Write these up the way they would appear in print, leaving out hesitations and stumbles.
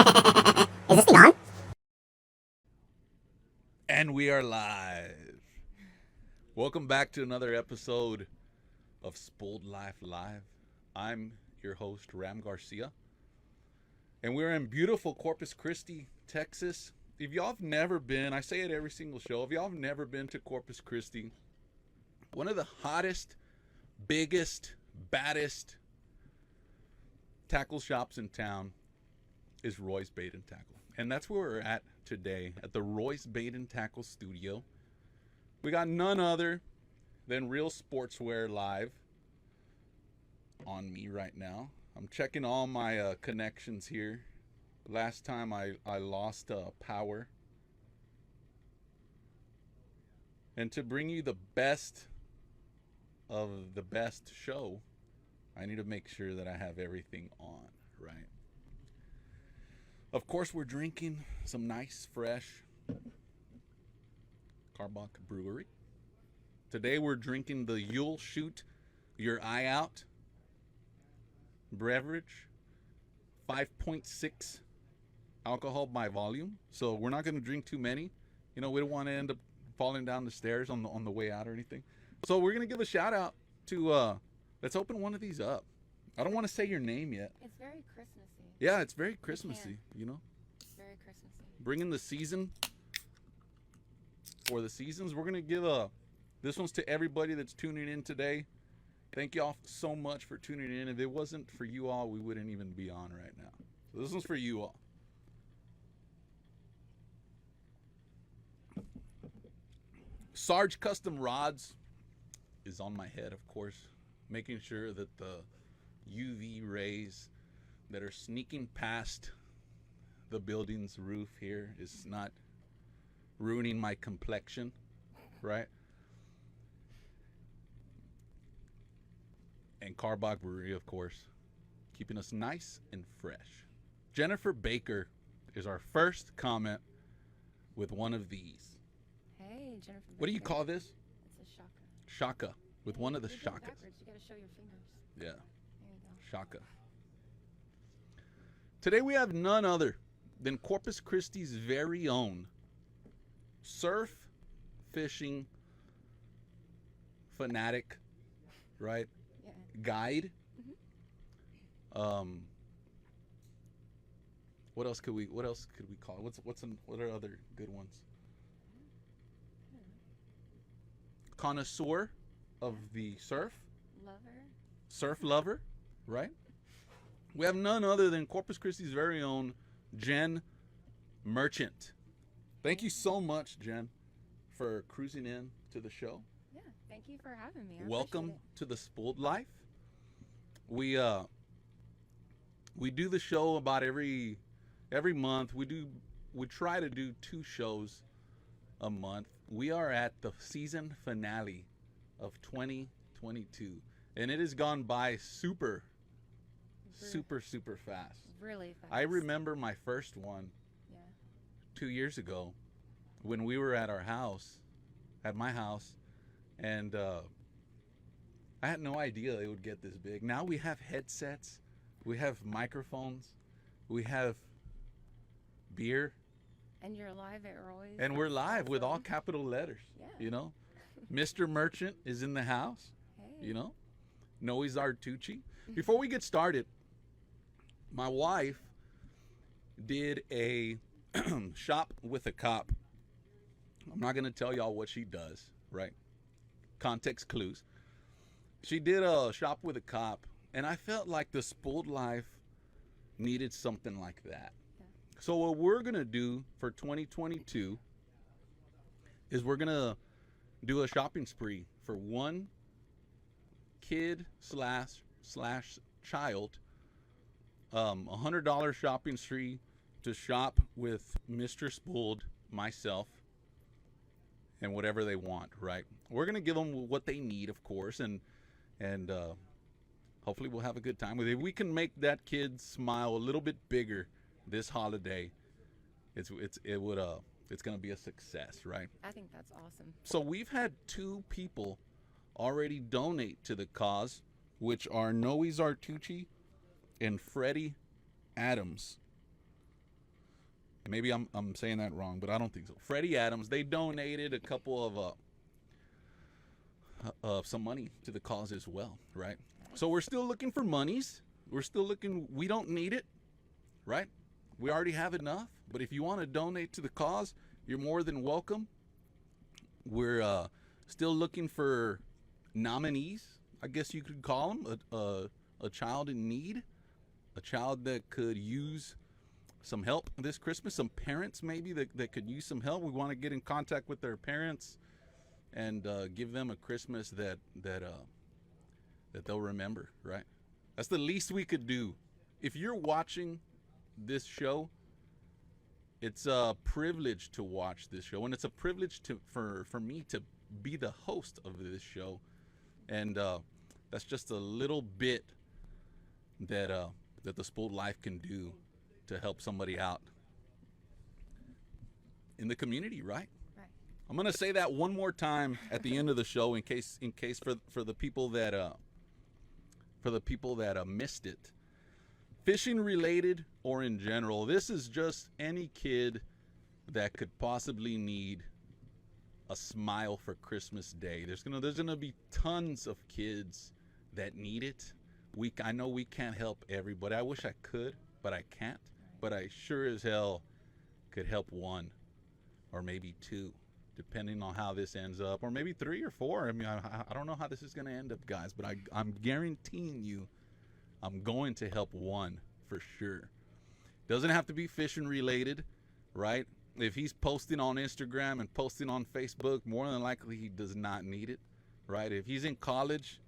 Is this thing on? And we are live. Welcome back to another episode of Spoiled Life Live. I'm your host, Ram Garcia. And we're in beautiful Corpus Christi, Texas. If y'all have never been, I say it every single show, if y'all have never been to Corpus Christi, one of the hottest, biggest, baddest tackle shops in town is Roy's Bait and Tackle. And that's where we're at today, at the Roy's Bait and Tackle studio. We got none other than Real Sportswear Live on me right now. I'm checking all my connections here. Last time I lost power. And to bring you the best of the best show, I need to make sure that I have everything on, right? Of course, we're drinking some nice, fresh Carbach Brewery. Today, we're drinking the You'll Shoot Your Eye Out beverage, 5.6 alcohol by volume. So we're not going to drink too many. You know, we don't want to end up falling down the stairs on the way out or anything. So we're going to give a shout out to, let's open one of these up. I don't want to say your name yet. It's very Christmassy. Yeah, it's very Christmassy, you know. It's very Christmassy. Bringing the season for the seasons. We're going to give this one's to everybody that's tuning in today. Thank you all so much for tuning in. If it wasn't for you all, we wouldn't even be on right now. So this one's for you all. Sarge Custom Rods is on my head, of course, making sure that the UV rays that are sneaking past the building's roof here is not ruining my complexion, right? And Carbach Brewery, of course, keeping us nice and fresh. Jennifer Baker is our first comment with one of these. Hey, Jennifer. What do you Baker. call this? It's a shaka. Shaka, with one of the You do it shakas. backwards. You gotta show your fingers. Yeah, There you go. shaka. Today we have none other than Corpus Christi's very own surf fishing fanatic, right? Yeah. Guide. Mhm. What else could we call it? What are other good ones? Connoisseur of the surf lover, right? We have none other than Corpus Christi's very own Jen Merchant. Thank you so much, Jen, for cruising in to the show. Yeah. Thank you for having me. I Welcome appreciate to the Spoiled Life. We do the show about every month. We try to do 2 shows a month. We are at the season finale of 2022, and it has gone by super fast. Really fast. I remember my first one Yeah. 2 years ago when we were at my house, and I had no idea it would get this big. Now we have headsets, we have microphones, we have beer, And you're live at Roy's. and we're That's live with all awesome. capital letters. Yeah. You know, Mr. Merchant is in the house. Hey. You know, Noe Zartucci. Before we get started, my wife did a shop with a cop. I'm not going to tell y'all what she does, right? Context clues. She did a shop with a cop, and I felt like the Spoiled Life needed something like that. Yeah. So what we're going to do for 2022 is we're going to do a shopping spree for one kid slash child, $100 shopping spree to shop with Mr. Spooled, myself, and whatever they want, right? We're going to give them what they need, of course, and hopefully we'll have a good time with it. If we can make that kid smile a little bit bigger this holiday, it's going to be a success, right? I think that's awesome. So we've had 2 people already donate to the cause, which are Noe Zartucci and Freddie Adams. Maybe I'm saying that wrong, but I don't think so. Freddie Adams, they donated a couple of some money to the cause as well, right? So we're still looking for monies. We're still looking. We don't need it, right? We already have enough. But if you want to donate to the cause, you're more than welcome. We're still looking for nominees, I guess you could call them, a child in need, a child that could use some help this Christmas, some parents maybe that could use some help. We want to get in contact with their parents and give them a Christmas that they'll remember, right? That's the least we could do. If you're watching this show, it's a privilege to watch this show, and it's a privilege for me to be the host of this show, and that's just a little bit that the Spoiled Life can do to help somebody out in the community, right? Right. I'm gonna say that one more time at the end of the show, in case for the people that missed it. Fishing related or in general, this is just any kid that could possibly need a smile for Christmas Day. There's gonna be tons of kids that need it. I know we can't help everybody. I wish I could, but I can't. But I sure as hell could help one, or maybe two, depending on how this ends up, or maybe 3 or 4. I mean, I don't know how this is gonna end up, guys, but I'm guaranteeing you, I'm going to help one for sure. Doesn't have to be fishing related, right? If he's posting on Instagram and posting on Facebook, more than likely he does not need it, right? If he's in college,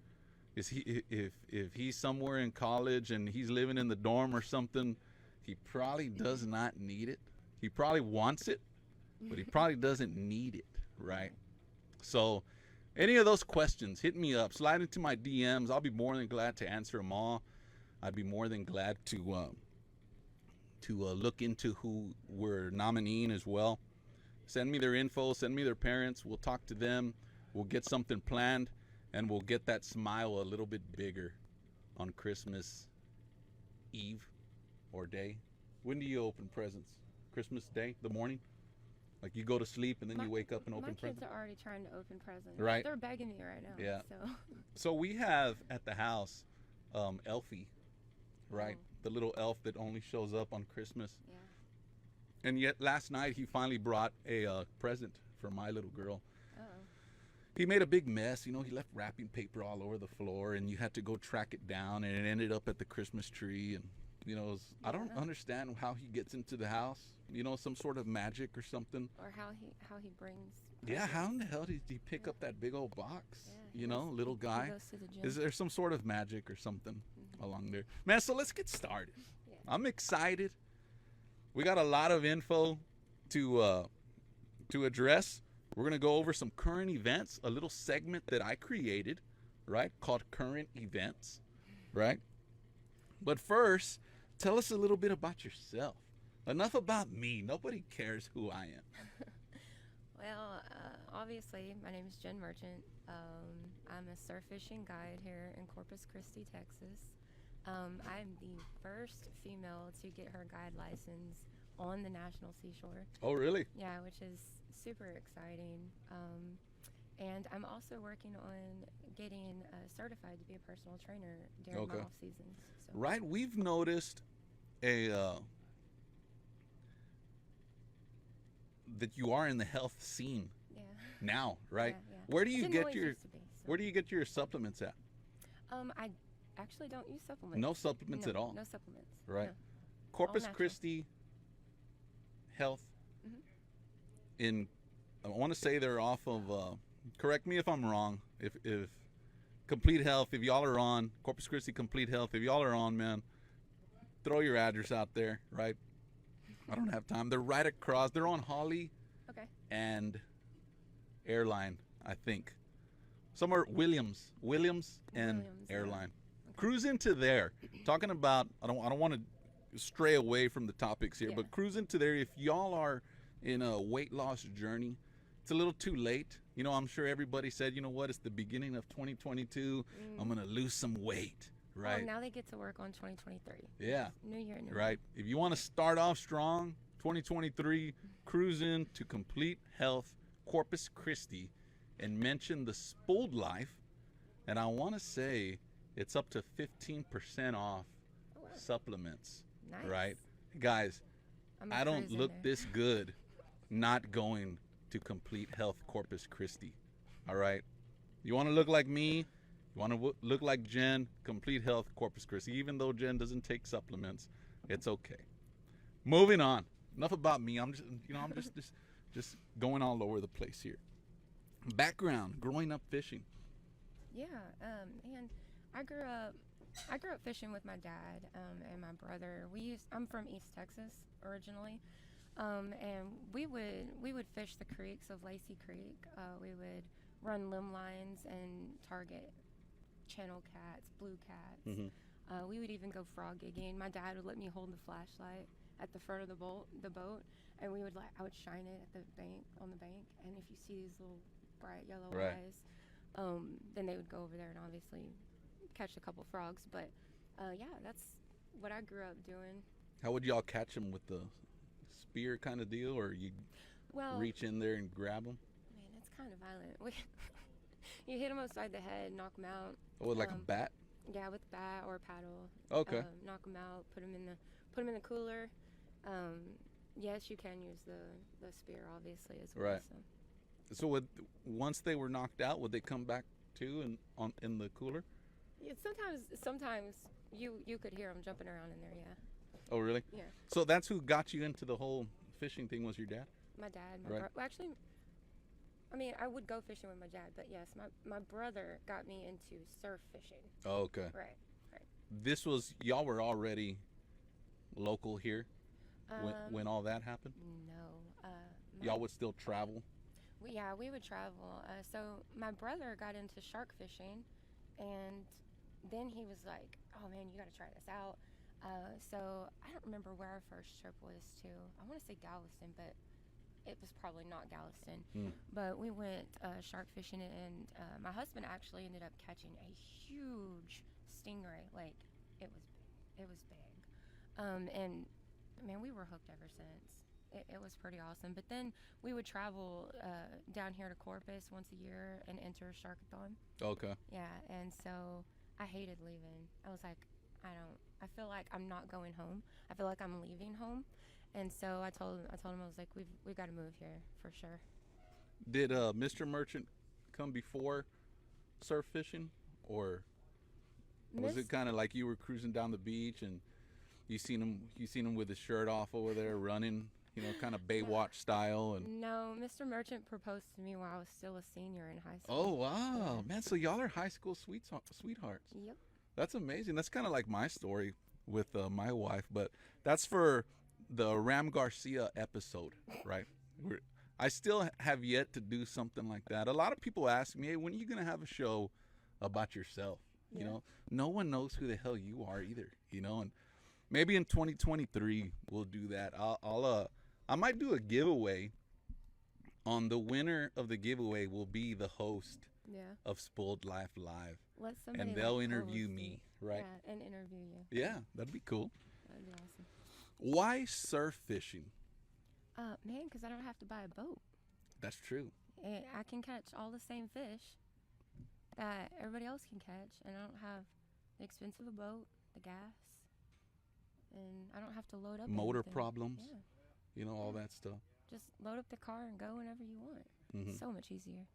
if he's somewhere in college and he's living in the dorm or something, he probably does not need it. He probably wants it, but he probably doesn't need it, right? So any of those questions, hit me up, slide into my DMs. I'll be more than glad to answer them all. I'd be more than glad to look into who we're nominating as well. Send me their info, send me their parents. We'll talk to them. We'll get something planned, and we'll get that smile a little bit bigger on Christmas Eve or day. When do you open presents? Christmas Day, the morning? Like you go to sleep and then you wake up and open presents? My kids are already trying to open presents. Right. They're begging me right now. Yeah. So we have at the house Elfie, right? Oh. The little elf that only shows up on Christmas. Yeah. And yet last night he finally brought a present for my little girl. Uh-oh. He made a big mess. You know, he left wrapping paper all over the floor, and you had to go track it down, and it ended up at the Christmas tree. And, you know, I don't understand how he gets into the house. You know, some sort of magic or something. Or how he brings. Yeah, how in the hell did he pick up that big old box? Yeah, you know, little guy. He goes to the gym. Is there some sort of magic or something along there? Man, so let's get started. Yeah. I'm excited. We got a lot of info to address. We're going to go over some current events, a little segment that I created, right, called Current Events, right? But first, tell us a little bit about yourself. Enough about me. Nobody cares who I am. Well, obviously, my name is Jen Merchant. I'm a surf fishing guide here in Corpus Christi, Texas. I'm the first female to get her guide license on the National Seashore. Oh, really? Yeah, which is super exciting. And I'm also working on getting certified to be a personal trainer during my off seasons. So. Right, we've noticed that you are in the health scene now, right? Yeah. Where do you get your so. supplements at? I actually don't use supplements. No supplements at all? No supplements. Right. No. Corpus Christi Health I want to say they're off of, correct me if I'm wrong, if Complete Health, if y'all are on, Corpus Christi Complete Health, if y'all are on, man, throw your address out there, right? I don't have time. They're right across. They're on Holly and Airline, I think. Somewhere Williams and Airline. Okay. Cruise into there. Talking about, I don't want to stray away from the topics here, but cruise into there. If y'all are in a weight loss journey, it's a little too late. You know, I'm sure everybody said, you know what, it's the beginning of 2022. I'm going to lose some weight, right? Well, now they get to work on 2023. Yeah. New year, new right. If you want to start off strong, 2023, cruising to Complete Health Corpus Christi and mention the Spooled Life. And I want to say it's up to 15% off Oh, wow. supplements, Nice. right? Guys, I'm a I don't cruise in look there. this good not going to Complete Health Corpus Christi. All right? You want to look like me? You want to look like Jen? Complete Health Corpus Christi. Even though Jen doesn't take supplements, it's okay. Moving on. Enough about me. I'm just going all over the place here. Background: growing up fishing. Yeah, and I grew up fishing with my dad and my brother. I'm from East Texas originally, and we would fish the creeks of Lacey Creek. We would run limb lines and target channel cats, blue cats. We would even go frog gigging. My dad would let me hold the flashlight at the front of the boat, and I would shine it at the bank on the bank. And if you see these little bright yellow Right. eyes, then they would go over there and obviously catch a couple frogs. But yeah, that's what I grew up doing. How would y'all catch them, with the spear kind of deal, or you Well, reach in there and grab them? man, it's kind of violent. You hit them upside the head, knock them out. Oh, with like a Um, bat? Yeah, with bat or paddle. Okay. Knock them out. Put them in the cooler. Yes, you can use the spear obviously as well. Right. So once they were knocked out, would they come back too in the cooler? Yeah, sometimes you could hear them jumping around in there. Yeah. Oh, really? Yeah. So that's who got you into the whole fishing thing, was your dad? My dad, Right. well, actually, I mean, I would go fishing with my dad, but yes, my brother got me into surf fishing. Oh, okay. Right. Y'all were already local here Um, when all that happened? No. Y'all would still travel? We would travel. So my brother got into shark fishing, and then he was like, "Oh man, you got to try this out." So I don't remember where our first trip was to. I want to say Galveston, but it was probably not Galveston. But we went shark fishing, and my husband actually ended up catching a huge stingray. Like it was big, and man, we were hooked ever since. It was pretty awesome. But then we would travel down here to Corpus once a year and enter a sharkathon. Okay. Yeah, and so I hated leaving. I was like, I feel like I'm not going home. I feel like I'm leaving home. And so I told him I was like, we've got to move here for sure. Did Mr. Merchant come before surf fishing, or was Miss- it kind of like you were cruising down the beach and you seen him with his shirt off over there running, kind of Baywatch style? And No, Mr. Merchant proposed to me while I was still a senior in high school. oh wow, man! So y'all are high school sweethearts. Yep. That's amazing. That's kind of like my story with my wife, but that's for the Ram Garcia episode, right? I still have yet to do something like that. A lot of people ask me, "Hey, when are you gonna have a show about yourself?" Yeah. No one knows who the hell you are either. And maybe in 2023 we'll do that. I might do a giveaway. On the winner of the giveaway will be the host Yeah. of Spoiled Life Live, Let somebody and they'll like interview co-host me, it. right? Yeah, and interview you. Yeah, that'd be cool. That'd be awesome. Why surf fishing? Man, because I don't have to buy a boat. That's true. I can catch all the same fish that everybody else can catch, and I don't have the expense of a boat, the gas, and I don't have to load up Motor anything. problems, Yeah, all that stuff. just load up the car and go whenever you want. Mhm. So much easier.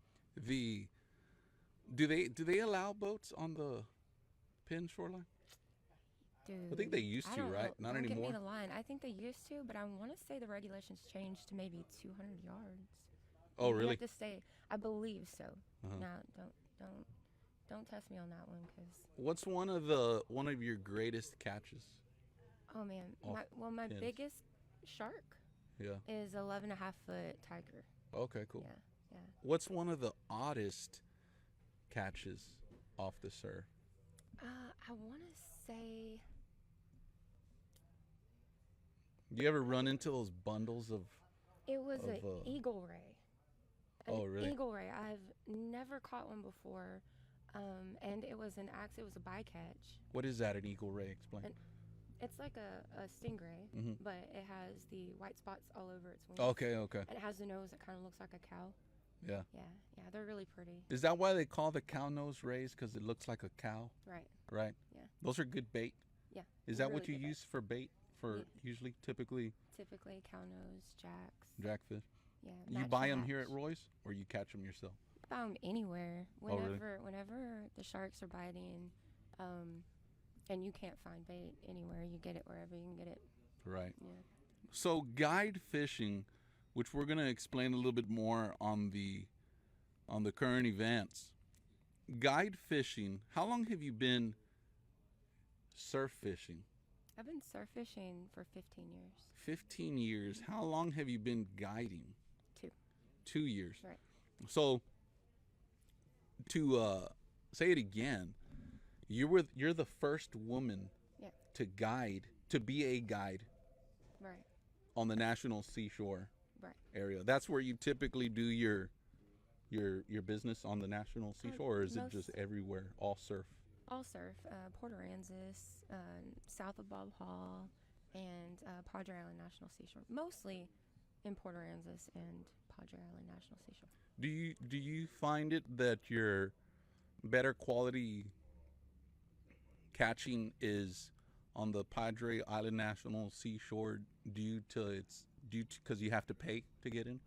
Do they allow boats on the Penn shoreline? Dude, I think they used I to, don't right? know. Not Don't anymore. Get me the line. I think they used to, but I want to say the regulations changed to maybe 200 yards. Oh, You really? have to stay. I believe so. Uh-huh. Now, don't test me on that one, cause What's one of your greatest catches? oh man, Off my pins. biggest shark Yeah. is 11.5-foot tiger. Okay, cool. Yeah. What's one of the oddest catches off the surf? I want to say Do you ever run into those bundles of? it was an Of, eagle ray. Oh, really? Eagle ray. I've never caught one before, and it was it was a bycatch. What is that? An eagle ray? Explain. An- It's like a stingray, Hmm. but it has the white spots all over its wings. Okay, okay. And it has a nose that kind of looks like a cow. Yeah. Yeah, yeah, they're really pretty. Is that why they call the cow nose rays? Because it looks like a cow, Right. right? Yeah. Those are good bait. Yeah. Is that really what you good bait. use for bait? For Yeah. usually, typically, Typically, cow nose, jacks. jackfish. Yeah. You match buy the them here hatch. at Roy's, or you catch them yourself? Buy 'em anywhere. Oh, really? Whenever the sharks are biting, and you can't find bait anywhere, you get it wherever you can get it. Right. Yeah. So guide fishing, which we're gonna explain a little bit more on the current events. Guide fishing. How long have you been surf fishing? I've been surf fishing for 15 years. 15 years. How long have you been guiding? 2. 2 years. Right. So to say it again, you're the first woman Yeah. to be a guide Right. on the National Seashore Right. area. That's where you typically do your business on the National Seashore, or is it just everywhere, all surf? All surf. Port Aransas, south of Bob Hall, and Padre Island National Seashore. Mostly in Port Aransas and Padre Island National Seashore. Do you find it that your better quality catching is on the Padre Island National Seashore due to because you have to pay to get in?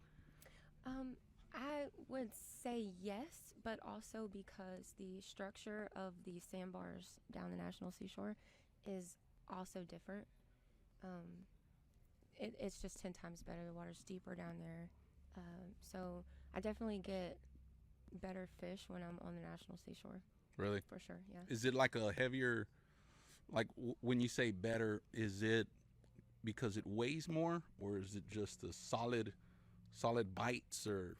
I would say yes, but also because the structure of the sandbars down the National Seashore is also different. It's just 10 times better. The water's deeper down there. So I definitely get better fish when I'm on the National Seashore, Really? for sure, yeah. Is it like a heavier, like when you say better, is it because it weighs more, or is it just a solid bites, or?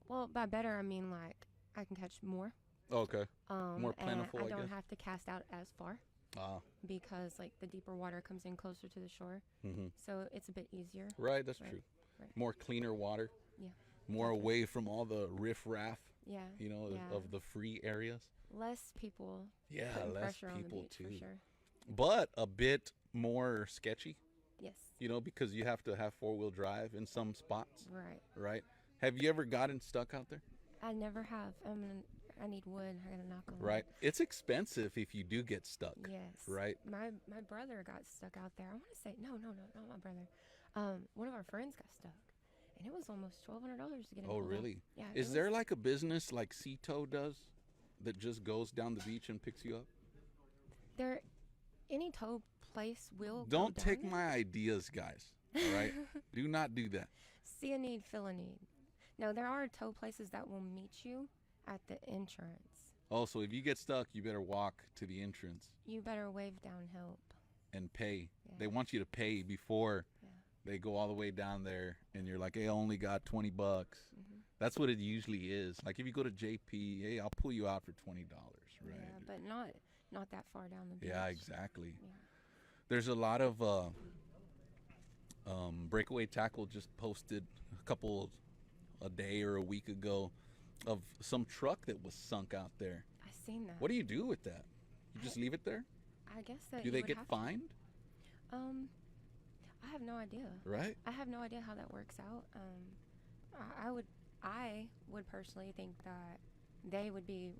Well, by better, I mean like I can catch more. Okay. More plentiful, and I I don't guess. have to cast out as far Ah. because like the deeper water comes in closer to the shore, Mm-hmm. so it's a bit easier. Right, that's Right, true. right. More cleaner water. Yeah. More Definitely. away from all the riff-raff, Yeah. Yeah. of the free areas. Less people Yeah, putting less pressure on the people beach too. for sure. But a bit more sketchy, Yes. because you have to have four-wheel drive in some spots, Right. right? Have you ever gotten stuck out there? I never have. I need wood. I gotta knock on wood. Right. It's expensive if you do get stuck. Yes. Right. My brother got stuck out there. I want to say no, not my brother. One of our friends got stuck, and it was almost $1,200 to get in. Oh, the hole. really? Yeah. Is there like a business like Ceto does that just goes down the beach and picks you up? there? Any tow place will. Don't go take down my ideas, guys. All right? Do not do that. See a need, fill a need. No, there are tow places that will meet you at the entrance. Oh, so if you get stuck, you better walk to the entrance You better wave down help. and pay. Yeah. They want you to pay before Yeah. they go all the way down there, and you're like, hey, I only got $20. That's what it usually is. Like if you go to JP, hey, I'll pull you out for $20, right? Yeah, but not that far down the beach. Yeah, exactly. Yeah. There's a lot of Breakaway Tackle just posted a day or a week ago of some truck that was sunk out there. I seen that. What do you do with that? You just leave it there? I guess that. Do you they would get have to. fined? I have no idea. Right? I have no idea how that works out. I would personally think that they would be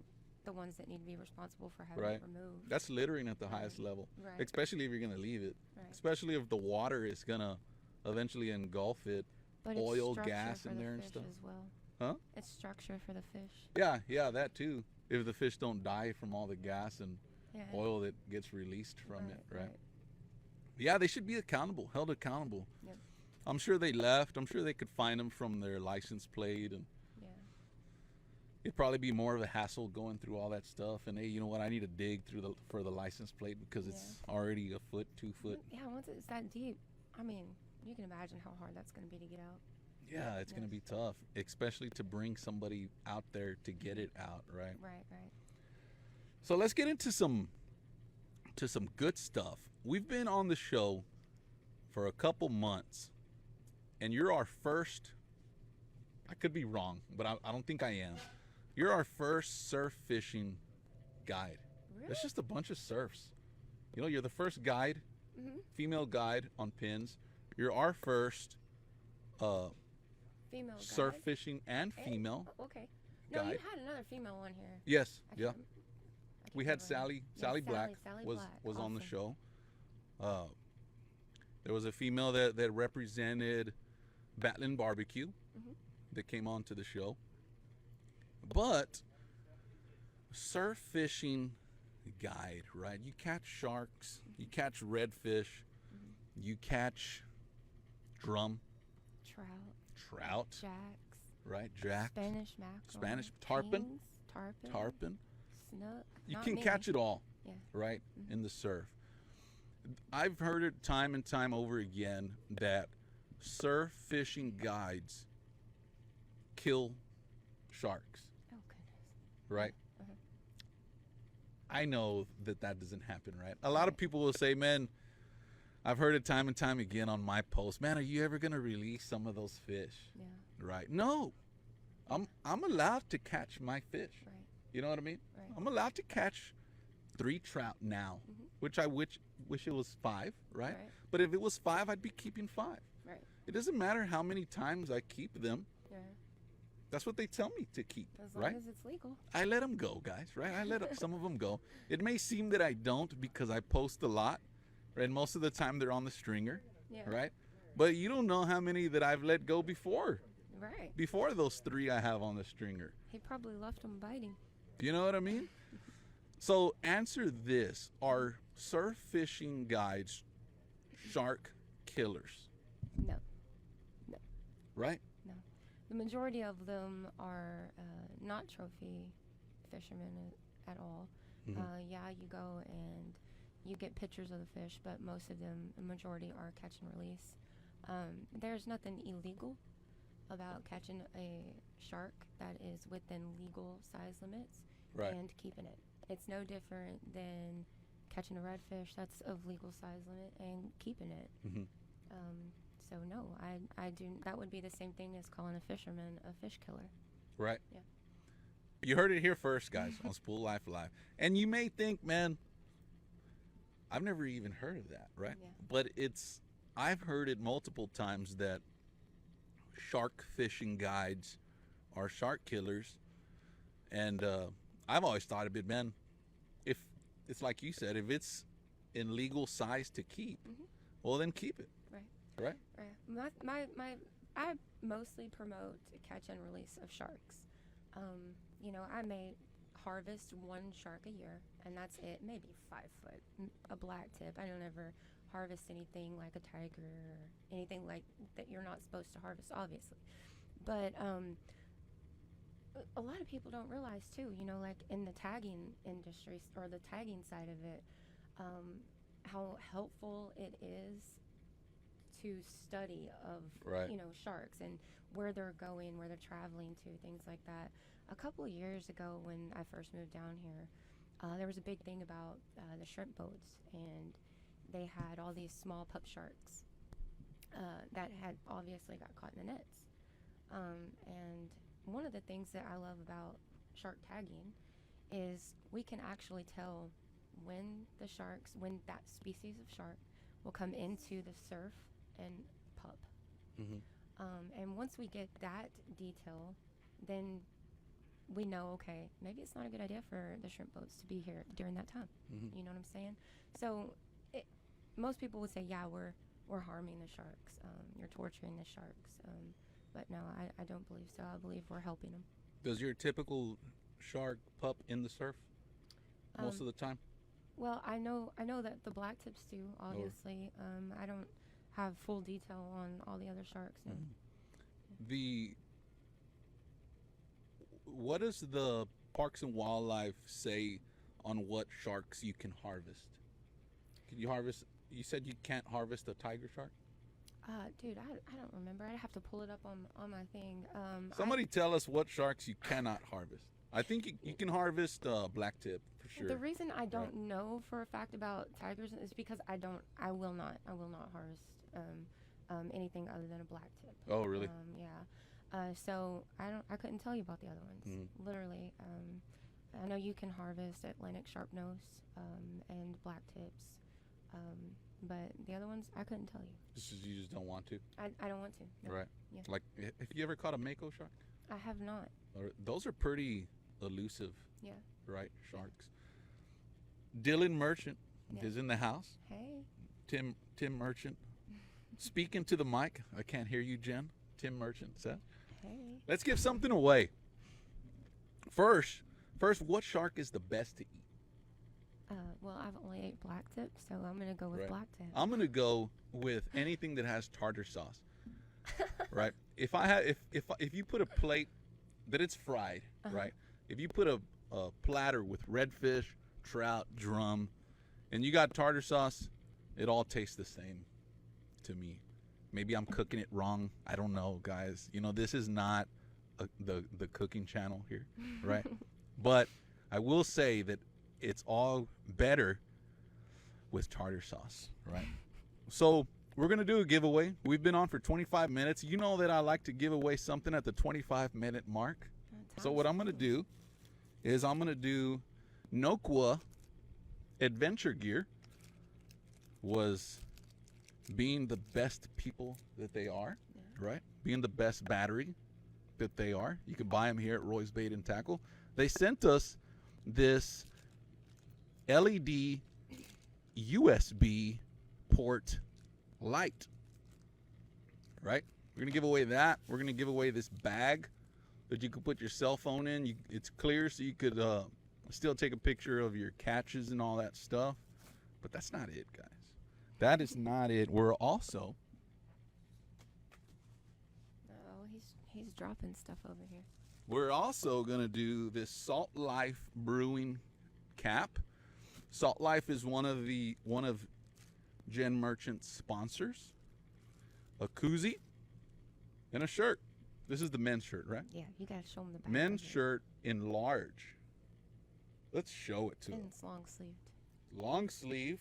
the ones that need to be responsible for having Right. it removed. That's littering at the highest level. Right. Especially if you're going to leave it. Right. Especially if the water is going to eventually engulf it. But oil, it's structure gas for in the there and fish stuff. as well. Huh? It's structure for the fish. Yeah, that too. If the fish don't die from all the gas and Yeah. oil that gets released from Right, it, right? right. Yeah, they should be held accountable. Yep. I'm sure they left. I'm sure they could find them from their license plate, and Yeah. it'd probably be more of a hassle going through all that stuff. And hey, you know what? I need to dig for the license plate because it's already a foot, 2 foot. Yeah. Once it's that deep, I mean, you can imagine how hard that's going to be to get out. Yeah, it's gonna be tough, especially to bring somebody out there to get it out, right? Right. Right. So let's get into some good stuff. We've been on the show for a couple months, and you're our first. I could be wrong, but I don't think I am. You're our first surf fishing guide. Really? It's just a bunch of surfs. You know, you're the first guide, Hmm. female guide on pins. You're our first Female surf guide. fishing and Eh, female oh, okay. No, you guide. had another female on here. Yes, I yeah. can't. I We can't had remember her name. Sally. Yeah, Sally Black Sally was Black. was on the Awesome. show. Uh, there was a female that represented Batlin Barbecue Hmm. that came on to the show. But surf fishing guide, right? You catch sharks, you catch redfish, Hmm. you catch drum, Trout, trout, jacks, right? Jack, Spanish mackerel, Spanish tarpon, kings, tarpon, tarpon. snook. You Not can me. catch it all, Yeah. right? Mhm. In the surf. I've heard it time and time over again that surf fishing guides kill sharks, Oh goodness. right? Uh-huh. I know that doesn't happen, right? A lot of people will say, man, I've heard it time and time again on my post, man, are you ever going to release some of those fish? Yeah. Right? No. I'm allowed to catch my fish. Right. You know what I mean? Right. I'm allowed to catch 3 trout now, Mhm. which I wish it was 5, right? Right. But if it was 5, I'd be keeping 5. Right. It doesn't matter how many times I keep them. Yeah. That's what they tell me to keep, As long right? as it's legal. I let them go, guys, right? I let some of them go. It may seem that I don't because I post a lot, right? And most of the time they're on the stringer, Yeah. right? But you don't know how many that I've let go before Right. those 3 I have on the stringer. He probably left them biting. You know what I mean? So answer this. Are surf fishing guides shark killers, No. right? No. The majority of them are not trophy fishermen at all. Mhm. Yeah, you go and you get pictures of the fish, but most of them, the majority, are catch and release. There's nothing illegal about catching a shark that is within legal size limits Right. and keeping it. It's no different than catching a redfish that's of legal size limit and keeping it. Mhm. So no, I do. That would be the same thing as calling a fisherman a fish killer. Right. Yeah. You heard it here first, guys, on Spool Life Live. And you may think, man, I've never even heard of that, right? Yeah. But I've heard it multiple times that shark fishing guides are shark killers. And I've always thought of it, man, if it's like you said, if it's in legal size to keep, Mhm. well, then keep it. Right. Right? Right. I mostly promote catch and release of sharks. I may harvest 1 shark a year, and that's it. Maybe 5 foot, a black tip. I don't ever harvest anything like a tiger or anything like that. You're not supposed to harvest, obviously. But a lot of people don't realize too. Like in the tagging industry or the tagging side of it, how helpful it is to study of Right. sharks and where they're going, where they're traveling to, things like that. A couple of years ago, when I first moved down here, there was a big thing about the shrimp boats, and they had all these small pup sharks that had obviously got caught in the nets. And one of the things that I love about shark tagging is we can actually tell when that species of shark will come into the surf and pup. Mm-hmm. And once we get that detail, then we know, okay, maybe it's not a good idea for the shrimp boats to be here during that time. Mm-hmm. You know what I'm saying? So most people would say, yeah, we're harming the sharks. You're torturing the sharks. But no, I don't believe so. I believe we're helping them. Does your typical shark pup in the surf most of the time? Well, I know that the black tips do, obviously. I don't have full detail on all the other sharks. No. What does the Parks and Wildlife say on what sharks you can harvest? Can you harvest? You said you can't harvest a tiger shark. Dude, I don't remember. I'd have to pull it up on my thing. Somebody tell us what sharks you cannot harvest. I think you can harvest black tip for sure. The reason I don't know for a fact about tigers is because I will not harvest anything other than a black tip. Oh, really? Yeah. So I couldn't tell you about the other ones. Mhm. Literally. I know you can harvest Atlantic sharpnose and black tips. But the other ones, I couldn't tell you. You just don't want to, I don't want to. No. right? Yeah. Like, have you ever caught a mako shark? I have not. Those are pretty elusive, Yeah. right? Sharks. Dylan Merchant Yeah. is in the house. Hey. Tim Merchant. Speaking to the mic. I can't hear you, Jen. Tim Merchant said. Hey. Let's give something away. First, what shark is the best to eat? Well, I've only ate black tip, so I'm gonna go with Right. black tip. I'm gonna go with anything that has tartar sauce. Right? If you put a plate that it's fried, right? If you put a platter with redfish, trout, drum, and you got tartar sauce, it all tastes the same to me. Maybe I'm cooking it wrong. I don't know, guys. You know, this is not the cooking channel here, right? But I will say that it's all better with tartar sauce, right? So we're going to do a giveaway. We've been on for 25 minutes. You know that I like to give away something at the 25-minute mark. So what I'm going to do is I'm going to do Nokwa Adventure Gear was being the best people that they are, right? Being the best battery that they are. You can buy them here at Roy's Bait and Tackle. They sent us this LED USB port light, right? We're gonna give away that. We're gonna give away this bag that you could put your cell phone in. It's clear, so you could still take a picture of your catches and all that stuff. But that's not it, guys. That is not it. We're also He's dropping stuff over here. We're also going to do this Salt Life Brewing cap. Salt Life is one of Jen Merchant's sponsors. A koozie and a shirt. This is the men's shirt, right? Yeah, you gotta show him the back. Men's of it. shirt in large. Let's show it to And him. it's long sleeved. Long sleeve.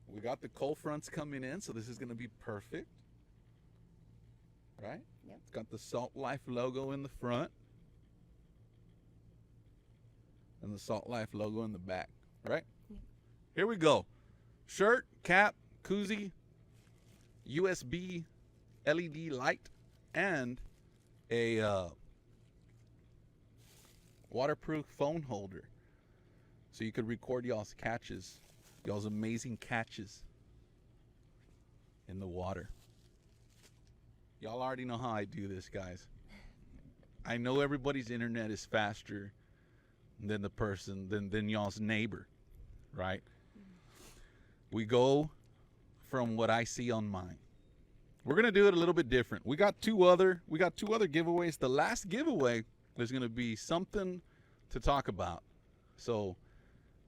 We got the cold fronts coming in, so this is going to be perfect. Right? Yep. It's got the Salt Life logo in the front. And the Salt Life logo in the back. Right? Yep. Here we go. Shirt, cap, koozie, USB LED light, and a waterproof phone holder. So you could record y'all's catches, y'all's amazing catches in the water. Y'all already know how I do this, guys. I know everybody's internet is faster than the person, than y'all's neighbor, right? We go from what I see on mine. We're gonna do it a little bit different. We got two other giveaways. The last giveaway is gonna be something to talk about. So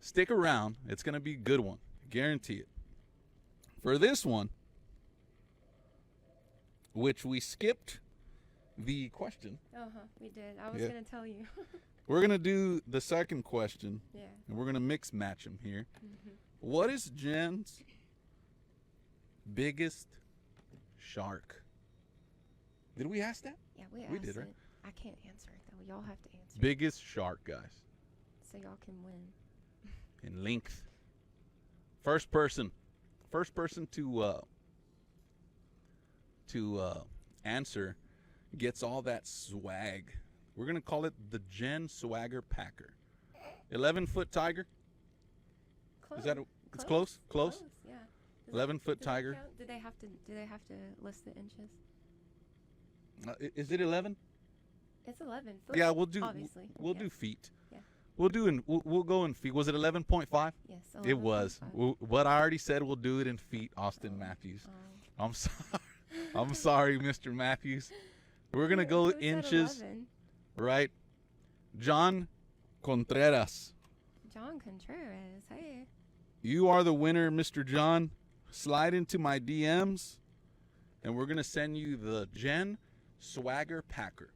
stick around. It's gonna be a good one. Guarantee it. For this one, which we skipped the question. We did. I was Yeah. gonna tell you. We're gonna do the second question, Yeah. and we're gonna mix match them here. What is Jen's biggest shark? Did we ask that? Yeah, we We did, asked right? it. I can't answer it though. Y'all have to answer. Biggest shark, guys, So y'all can win. in length. First person to answer gets all that swag. We're gonna call it the Jen Swagger Packer. 11-foot tiger. Close. Is that it's close? Close. Yeah. 11-foot Does that tiger. count? Do they have to list the inches? Is it 11? It's 11 foot. Yeah, we'll do. Obviously. We'll Yeah. do feet. Yeah. We'll go in feet. Was it 11.5? Yes. It was. 11.5. What I already said, we'll do it in feet. Austin Matthews. Oh. I'm sorry. I'm sorry, Mr. Matthews. We're gonna go Who said inches, 11? right? John Contreras. John Contreras. Hey. You are the winner, Mr. John. Slide into my DMs, and we're gonna send you the Jen Swagger Packer.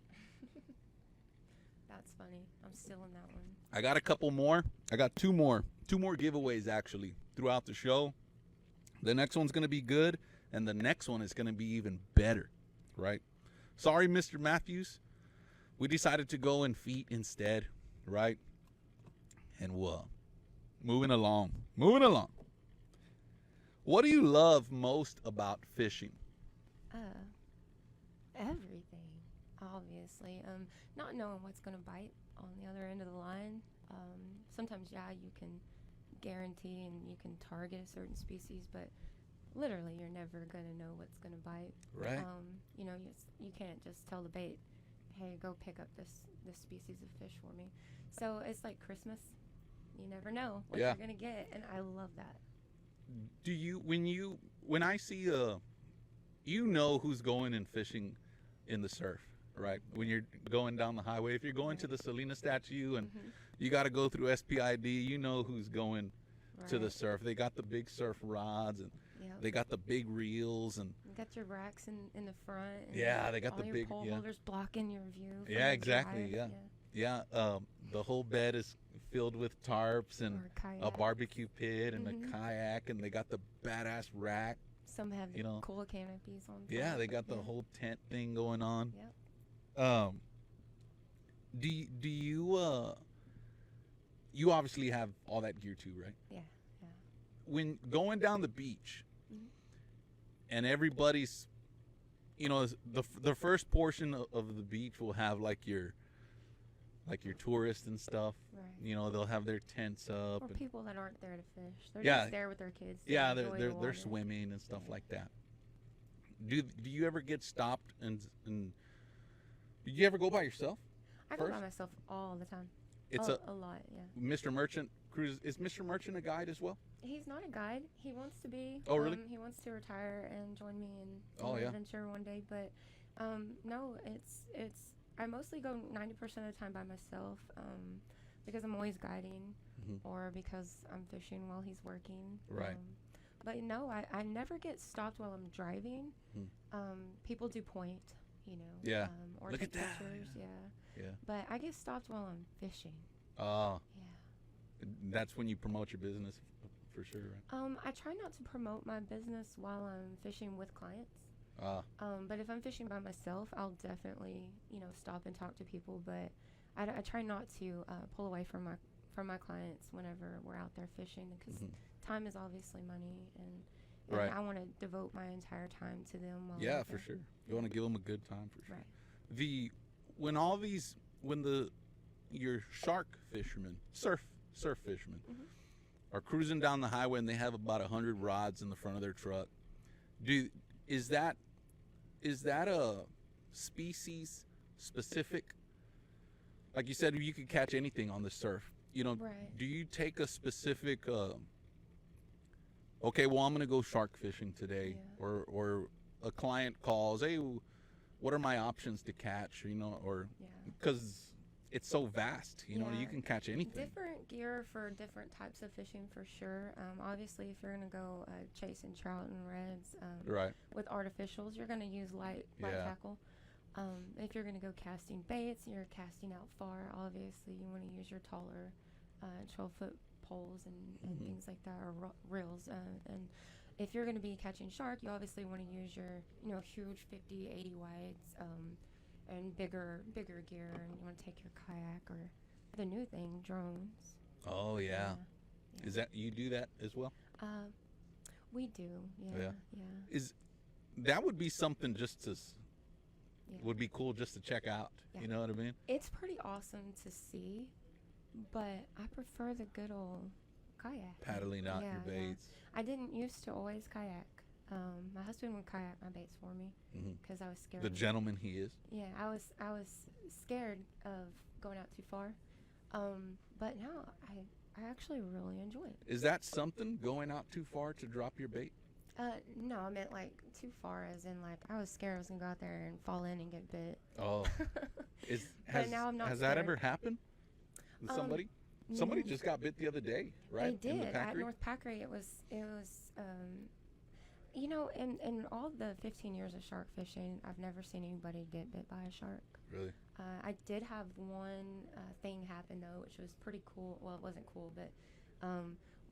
That's funny. I'm still in that one. I got a couple more. I got two more giveaways actually throughout the show. The next one's gonna be good, and the next one is gonna be even better, right? Sorry, Mr. Matthews. We decided to go in feet instead, right? And moving along. What do you love most about fishing? Uh, Everything, obviously. Not knowing what's gonna bite on the other end of the line. Sometimes, yeah, you can guarantee and you can target a certain species, but literally, you're never gonna know what's gonna bite. Right. You can't just tell the bait, "Hey, go pick up this species of fish for me." So it's like Christmas. You never know what Yeah. you're gonna get, and I love that. Do you when I see you know who's going and fishing in the surf, right? When you're going down the highway, if you're going to Right. the Selena statue and Mhm. you got to go through SPID, you know who's going to the Right. surf. They got the big surf rods and Yep. they got the big reels and You got your racks in the front. And yeah, they got all the your big pole yeah. holders blocking your view. From Yeah, the exactly. drive. Yeah. The whole bed is filled with tarps and Or a kayak. a barbecue pit and a Mhm. kayak, and they got the badass rack. Some have You the know. cool canopies on top. Yeah, they got the Yeah. whole tent thing going on. Yep. Um, do you you obviously have all that gear too, right? Yeah. Yeah. When going down the beach Mhm. and everybody's, the first portion of the beach will have like your tourists and stuff. Right. They'll have their tents up. Or And, people that aren't there to fish. They're Yeah. just there with their kids. To yeah, enjoy the they're water. swimming and stuff Yeah. like that. Do you ever get stopped and did you ever go by yourself? I go by first? myself all the time. It's a lot. Yeah. Mr. Merchant cruise. Is Mr. Merchant a guide as well? He's not a guide. He wants to be. Oh, really? He wants to retire and join me in Oh, an yeah. adventure one day. But no, it's. I mostly go 90% of the time by myself because I'm always guiding, Mhm. or because I'm fishing while he's working. Right. But no, I never get stopped while I'm driving. Hmm. People do point, Yeah. or Look take at that. pictures. Yeah. Yeah. But I get stopped while I'm fishing. Oh, Yeah. that's when you promote your business for sure, right? I try not to promote my business while I'm fishing with clients. Ah, But if I'm fishing by myself, I'll definitely, stop and talk to people. But I try not to pull away from my clients whenever we're out there fishing, because mhm. time is obviously money, and Right. I want to devote my entire time to them. While Yeah, I'm for there. sure. You want to give them a good time for sure. Right. When your shark fishermen, surf fishermen, Mhm. are cruising down the highway and they have about 100 rods in the front of their truck, is that a species specific? Like you said, you could catch anything on the surf. Right. Do you take a specific? Okay, well, I'm gonna go shark fishing today, Yeah. or a client calls, hey, what are my options to catch? Or Yeah. because it's so vast, you Yeah. can catch anything. Different gear for different types of fishing, for sure. Obviously, if you're gonna go chasing trout and reds Right. with artificials, you're gonna use light Yeah. tackle. If you're gonna go casting baits, you're casting out far. Obviously, you want to use your taller 12-foot poles and Mhm. things like that, or reels. And if you're gonna be catching shark, you obviously want to use your huge 50, 80 wides. And bigger gear, and you want to take your kayak, or the new thing, drones. Oh yeah. Yeah. Is that you do that as well? We do. Yeah. Yeah. Yeah. That would be something just to Yeah. would be cool just to check out. Yeah. You know what I mean? It's pretty awesome to see, but I prefer the good old kayak. Paddling out Yeah, your yeah. baits. I didn't used to always kayak. My husband would kayak my baits for me Mhm. because I was scared. The gentleman he is. Yeah, I was scared of going out too far. But now I actually really enjoy it. Is that something, going out too far to drop your bait? No, I meant like too far, as in like I was scared I was gonna go out there and fall in and get bit. Oh, Now I'm not has that scared. ever happened with somebody? Somebody just got bit the other day, right? They In the did at Packery? North Packery. It was in all the 15 years of shark fishing, I've never seen anybody get bit by a shark. Really? I did have one thing happen though, which was pretty cool. Well, it wasn't cool, but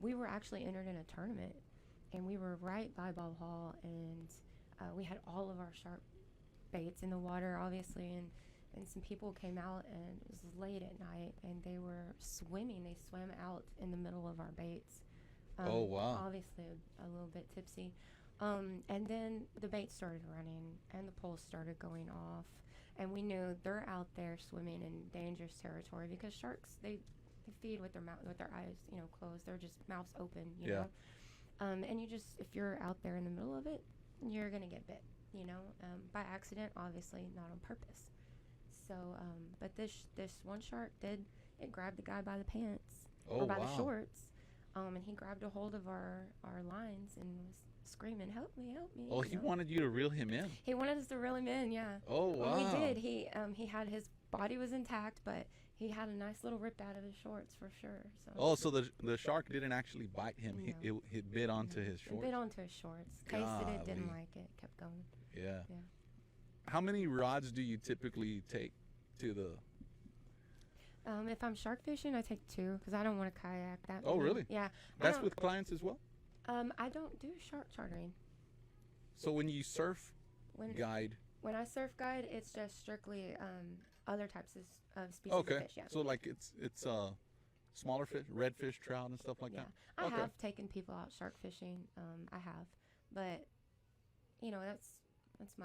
we were actually entered in a tournament, and we were right by Bob Hall, and we had all of our shark baits in the water, obviously, and some people came out, and it was late at night, and they were swimming. They swam out in the middle of our baits. Oh, wow. Obviously a little bit tipsy. And then the bait started running and the poles started going off. And we knew they're out there swimming in dangerous territory because sharks, they feed with their mouth, with their eyes, closed. They're just mouths open, Yeah. And if you're out there in the middle of it, you're going to get bit, by accident, obviously, not on purpose. So, but this one shark it grabbed the guy by the pants Oh, or by wow. the shorts, and he grabbed a hold of our lines and was screaming, help me!" Oh, he wanted you to reel him in. He wanted us to reel him in, yeah. Oh, wow. Well, we did. He had his body was intact, but he had a nice little rip out of his shorts for sure. So. Oh, so the shark didn't actually bite him. No. It bit onto his It shorts. bit onto his shorts. Tasted it, didn't Golly. like it, kept going. Yeah. Yeah. How many rods do you typically take to the? If I'm shark fishing, I take 2 because I don't want to kayak that. Oh, many. really? Yeah. That's with clients as well. I don't do shark chartering. So when you surf When guide, when I surf guide, it's just strictly other types of species okay. of fish. Yeah. So like it's smaller fish, redfish, trout, and stuff like Yeah. that. I Okay. have taken people out shark fishing. I have, but that's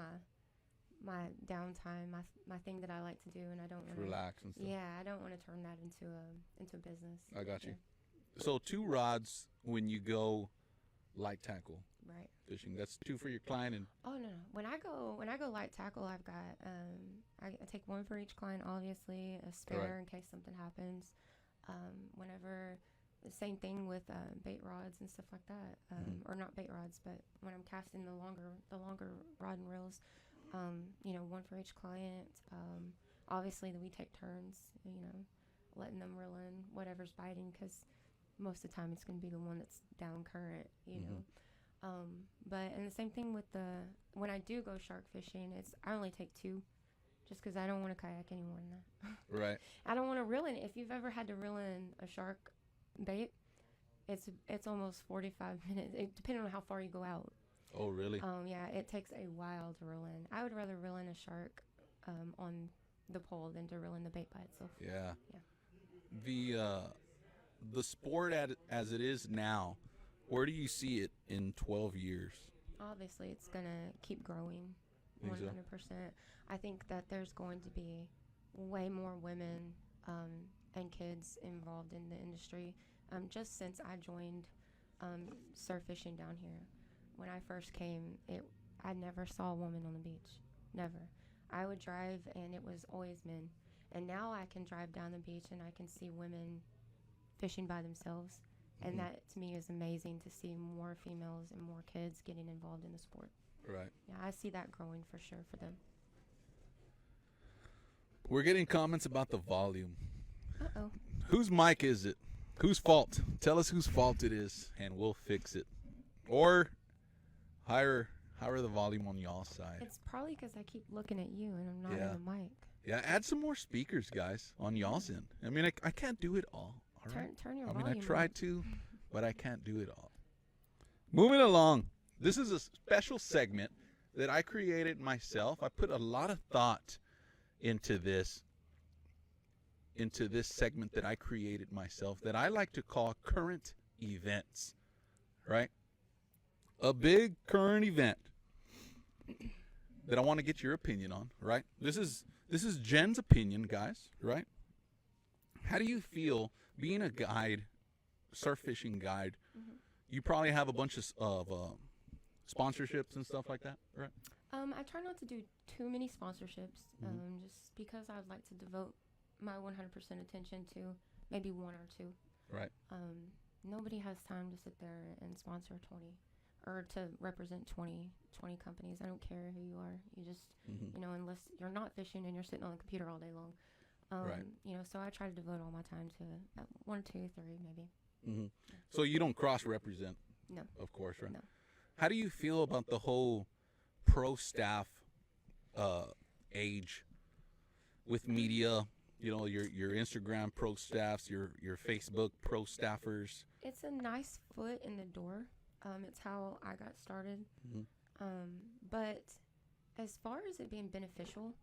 my downtime, my thing that I like to do, and I don't want to. Relax and stuff. Yeah, I don't want to turn that into a business. I got you. Yeah. So 2 rods when you go light tackle Right. fishing. That's 2 for your client and Oh no. When I go light tackle, I've got I take 1 for each client, obviously, a spare Right. in case something happens. Whenever the same thing with bait rods and stuff like that, or not bait rods, but when I'm casting the longer rod and reels, 1 for each client. Obviously, we take turns, letting them reel in whatever's biting, because most of the time it's going to be the one that's down current, But and the same thing with when I do go shark fishing, I only take 2, just because I don't want to kayak any more than that. right. I don't want to reel in. If you've ever had to reel in a shark bait, it's almost 45 minutes, depending on how far you go out. Oh, really? Yeah, it takes a while to reel in. I would rather reel in a shark on the pole than to reel in the bait by itself. Yeah. Yeah. The sport as it is now, where do you see it in 12 years? Obviously, it's going to keep growing, Think 100%. so? I think that there's going to be way more women and kids involved in the industry. Just since I joined surf fishing down here, when I first came, I never saw a woman on the beach. Never. I would drive, and it was always men. And now I can drive down the beach, and I can see women fishing by themselves. And that, to me, is amazing to see more females and more kids getting involved in the sport. Right. Yeah, I see that growing for sure for them. We're getting comments about the volume. Uh-oh. Whose mic is it? Whose fault? Tell us whose fault it is, and we'll fix it. Or higher the volume on y'all's side. It's probably because I keep looking at you, and I'm not in the mic. Yeah, add some more speakers, guys, on y'all's end. I mean, I can't do it all. All right? Turn your I mean, volume I tried up. to, but I can't do it all. Moving along. This is a special segment that I created myself. I put a lot of thought into this segment that I created myself that I like to call current events, right? A big current event that I want to get your opinion on, right? This is Jen's opinion, guys, right? How do you feel being a guide, surf fishing guide? Mm-hmm. You probably have a bunch of sponsorships and stuff like that, right? I try not to do too many sponsorships, just because I would like to devote my 100% attention to maybe 1 or 2. Right. Nobody has time to sit there and sponsor 20 or to represent 20 companies. I don't care who you are. You just, unless you're not fishing and you're sitting on the computer all day long. Right. So I try to devote all my time to 1, 2, 3, maybe. Mm-hmm. So you don't cross-represent? No. Of course, right? No. How do you feel about the whole pro staff age with media? You know, your Instagram pro staffs, your Facebook pro staffers. It's a nice foot in the door. It's how I got started. But as far as it being beneficial,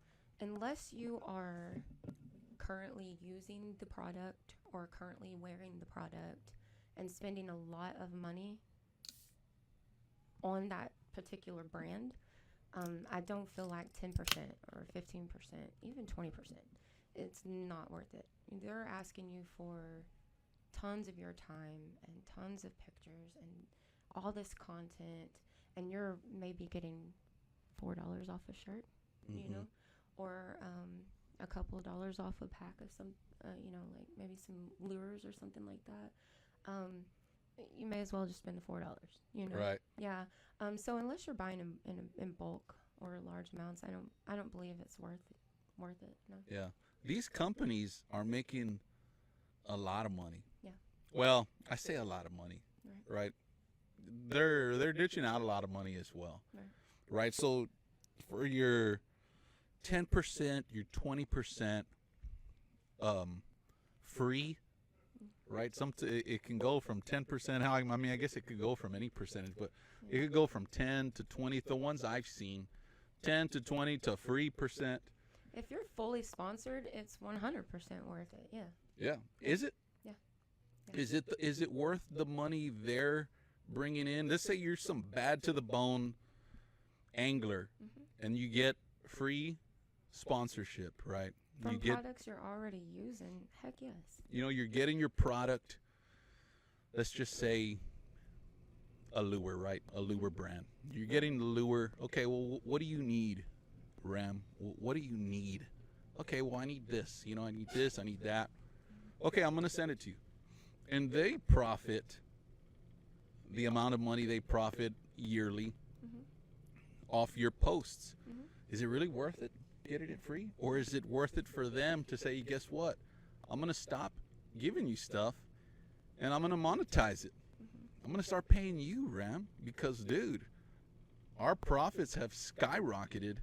unless you are currently using the product or currently wearing the product and spending a lot of money on that particular brand, I don't feel like 10% or 15%, even 20%. It's not worth it. They're asking you for tons of your time and tons of pictures and all this content, and you're maybe getting $4 off a shirt, you know, or a couple of dollars off a pack of some, like maybe some lures or something like that. You may as well just spend the $4, you know. Right. Yeah. So unless you're buying in bulk or large amounts, I don't believe it's worth it. No. Yeah. These companies are making a lot of money. Yeah. Well, I say a lot of money, right? They're ditching out a lot of money as well, right? So for your 10%, your 20% free, right? It can go from 10%. I guess it could go from any percentage, but it could go from 10 to 20. The ones I've seen, 10 to 20 to free percent. If you're fully sponsored, it's 100% worth it. Yeah. Yeah. Is it? Yeah. Is it worth the money they're bringing in? Let's say you're some bad to the bone angler, and you get free sponsorship, right? From products you're already using. Heck yes. You're getting your product. Let's just say a lure, right? A lure brand. You're getting the lure. Okay, well, what do you need, Ram? What do you need? Okay, well, I need this. I need this. I need that. Okay, I'm going to send it to you. And they profit the amount of money they profit yearly off your posts. Is it really worth it? Get it free? Or is it worth it for them to say, guess what? I'm going to stop giving you stuff and I'm going to monetize it. I'm going to start paying you, Ram, because, dude, our profits have skyrocketed.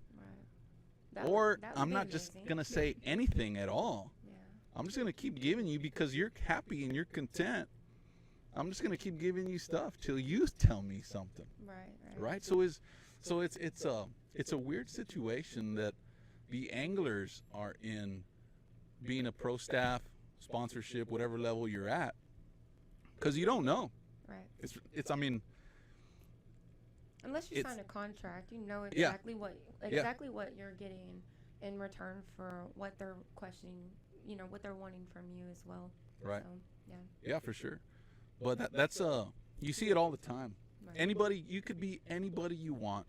Or I'm not just going to say anything at all. Yeah. I'm just going to keep giving you because you're happy and you're content. I'm just going to keep giving you stuff till you tell me something. Right? So it's a weird situation that the anglers are in, being a pro staff, sponsorship, whatever level you're at, because you don't know. Right. Unless you sign a contract, you know exactly what you're getting in return for what they're questioning, what they're wanting from you as well. Right. So, yeah. Yeah, for sure. But that's you see it all the time. Anybody, you could be anybody you want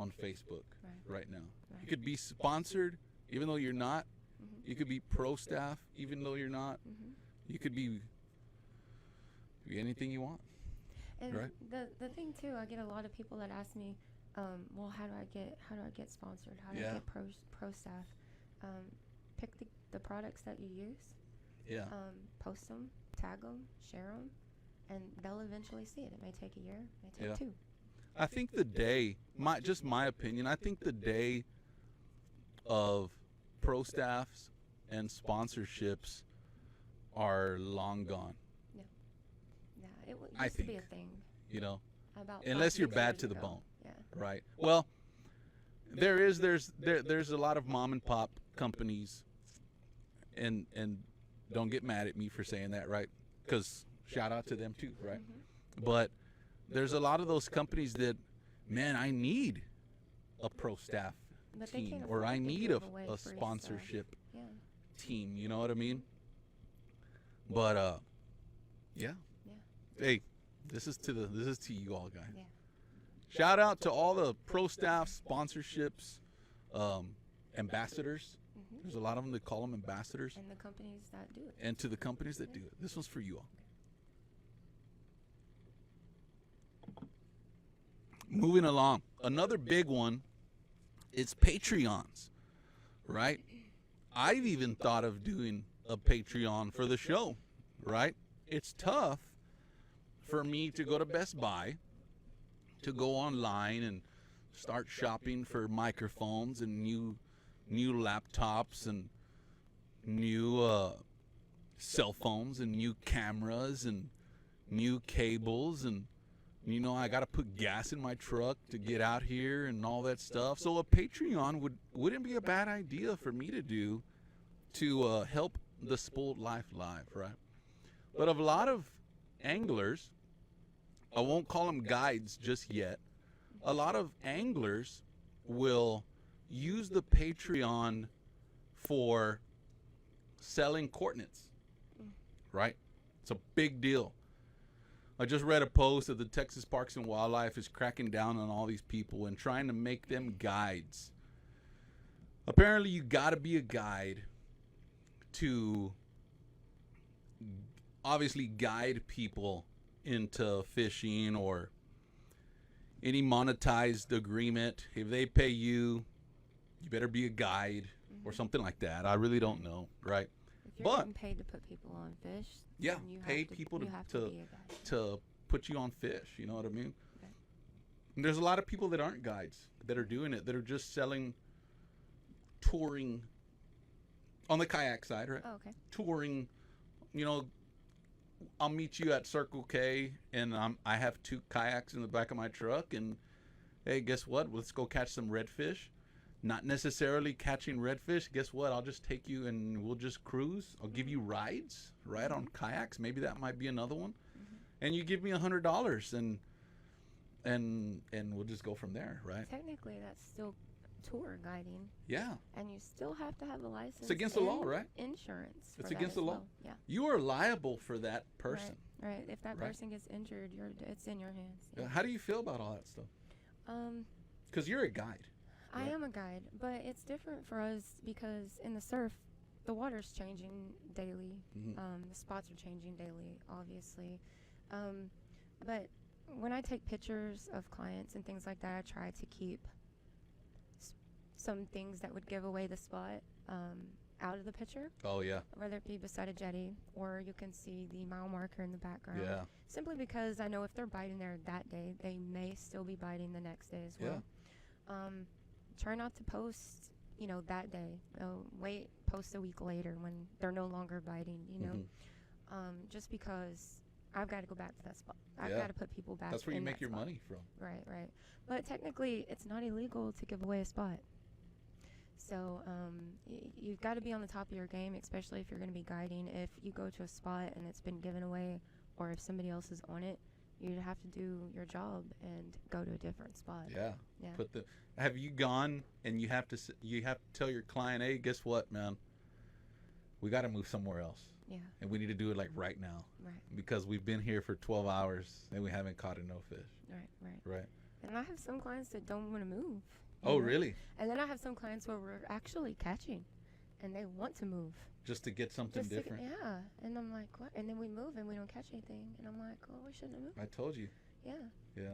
on Facebook right now. You could be sponsored even though you're not. You could be pro staff even though you're not. You could be anything you want. And the thing too, I get a lot of people that ask me, well, how do I get sponsored? How do I get pro staff? Pick the products that you use. Yeah. Post them, tag them, share them, and they'll eventually see it. It may take a year, it may take 2. I think the day, my opinion, I think the day of pro staffs and sponsorships are long gone. It used to be a thing. Unless you're bad to the bone. Yeah. Right. Well, there's a lot of mom and pop companies, and don't get mad at me for saying that, right? Because shout out to them too, right? But there's a lot of those companies that, man, I need a pro staff team, or I need a sponsorship team. You know what I mean? But yeah. Hey, this is to you all, guys. Yeah. Shout out to all the pro staff, sponsorships, ambassadors. There's a lot of them that call them ambassadors. And the companies that do it. And to the companies that do it. This one's for you all. Moving along. Another big one is Patreons, right? I've even thought of doing a Patreon for the show, right? It's tough for me to go to Best Buy, to go online and start shopping for microphones and new laptops and new cell phones and new cameras and new cables, and I got to put gas in my truck to get out here and all that stuff. So a Patreon wouldn't be a bad idea for me to do to help the Spoiled Life Live, right? But a lot of anglers, I won't call them guides just yet. A lot of anglers will use the Patreon for selling coordinates, right? It's a big deal. I just read a post that the Texas Parks and Wildlife is cracking down on all these people and trying to make them guides. Apparently, you got to be a guide to obviously guide people into fishing or any monetized agreement. If they pay you, you better be a guide or something like that. I really don't know, right? If you're getting paid to put people on fish, yeah, then you pay have to, people you have to be a guide. to put you on fish. You know what I mean? Okay. And there's a lot of people that aren't guides that are doing it, that are just selling, touring on the kayak side, right? Oh, okay. Touring, you know, I'll meet you at Circle K, and I have 2 kayaks in the back of my truck, and hey, guess what? Let's go catch some redfish. Not necessarily catching redfish. Guess what? I'll just take you and we'll just cruise. I'll give you rides, right, on kayaks. Maybe that might be another one. And you give me $100, and we'll just go from there, right? Technically, that's still tour guiding. Yeah. And you still have to have a license. It's against the law, right? Insurance. It's for against that the as law. well. Yeah. You are liable for that person. Right. If that Right. person gets injured, it's in your hands. Yeah. How do you feel about all that stuff? Because you're a guide. I Right. am a guide, but it's different for us because in the surf, the water's changing daily. The spots are changing daily, obviously. But when I take pictures of clients and things like that, I try to keep some things that would give away the spot out of the picture. Oh, yeah. Whether it be beside a jetty or you can see the mile marker in the background. Yeah. Simply because I know if they're biting there that day, they may still be biting the next day as well. Try not to post, that day. Post a week later when they're no longer biting, just because I've got to go back to that spot. I've got to put people back. That's where you in make that your spot. money from. Right. But technically, it's not illegal to give away a spot. So you've got to be on the top of your game, especially if you're going to be guiding. If you go to a spot and it's been given away, or if somebody else is on it, you'd have to do your job and go to a different spot. Yeah. Yeah. Have you gone and you have to tell your client, hey, guess what, man? We got to move somewhere else. Yeah. And we need to do it like right now. Right. Because we've been here for 12 hours and we haven't caught no fish. Right. And I have some clients that don't want to move. Oh, really? And then I have some clients where we're actually catching and they want to move. Just to get something different. Yeah. And I'm like, what? And then we move and we don't catch anything. And I'm like, oh, we shouldn't have moved. I told you. Yeah.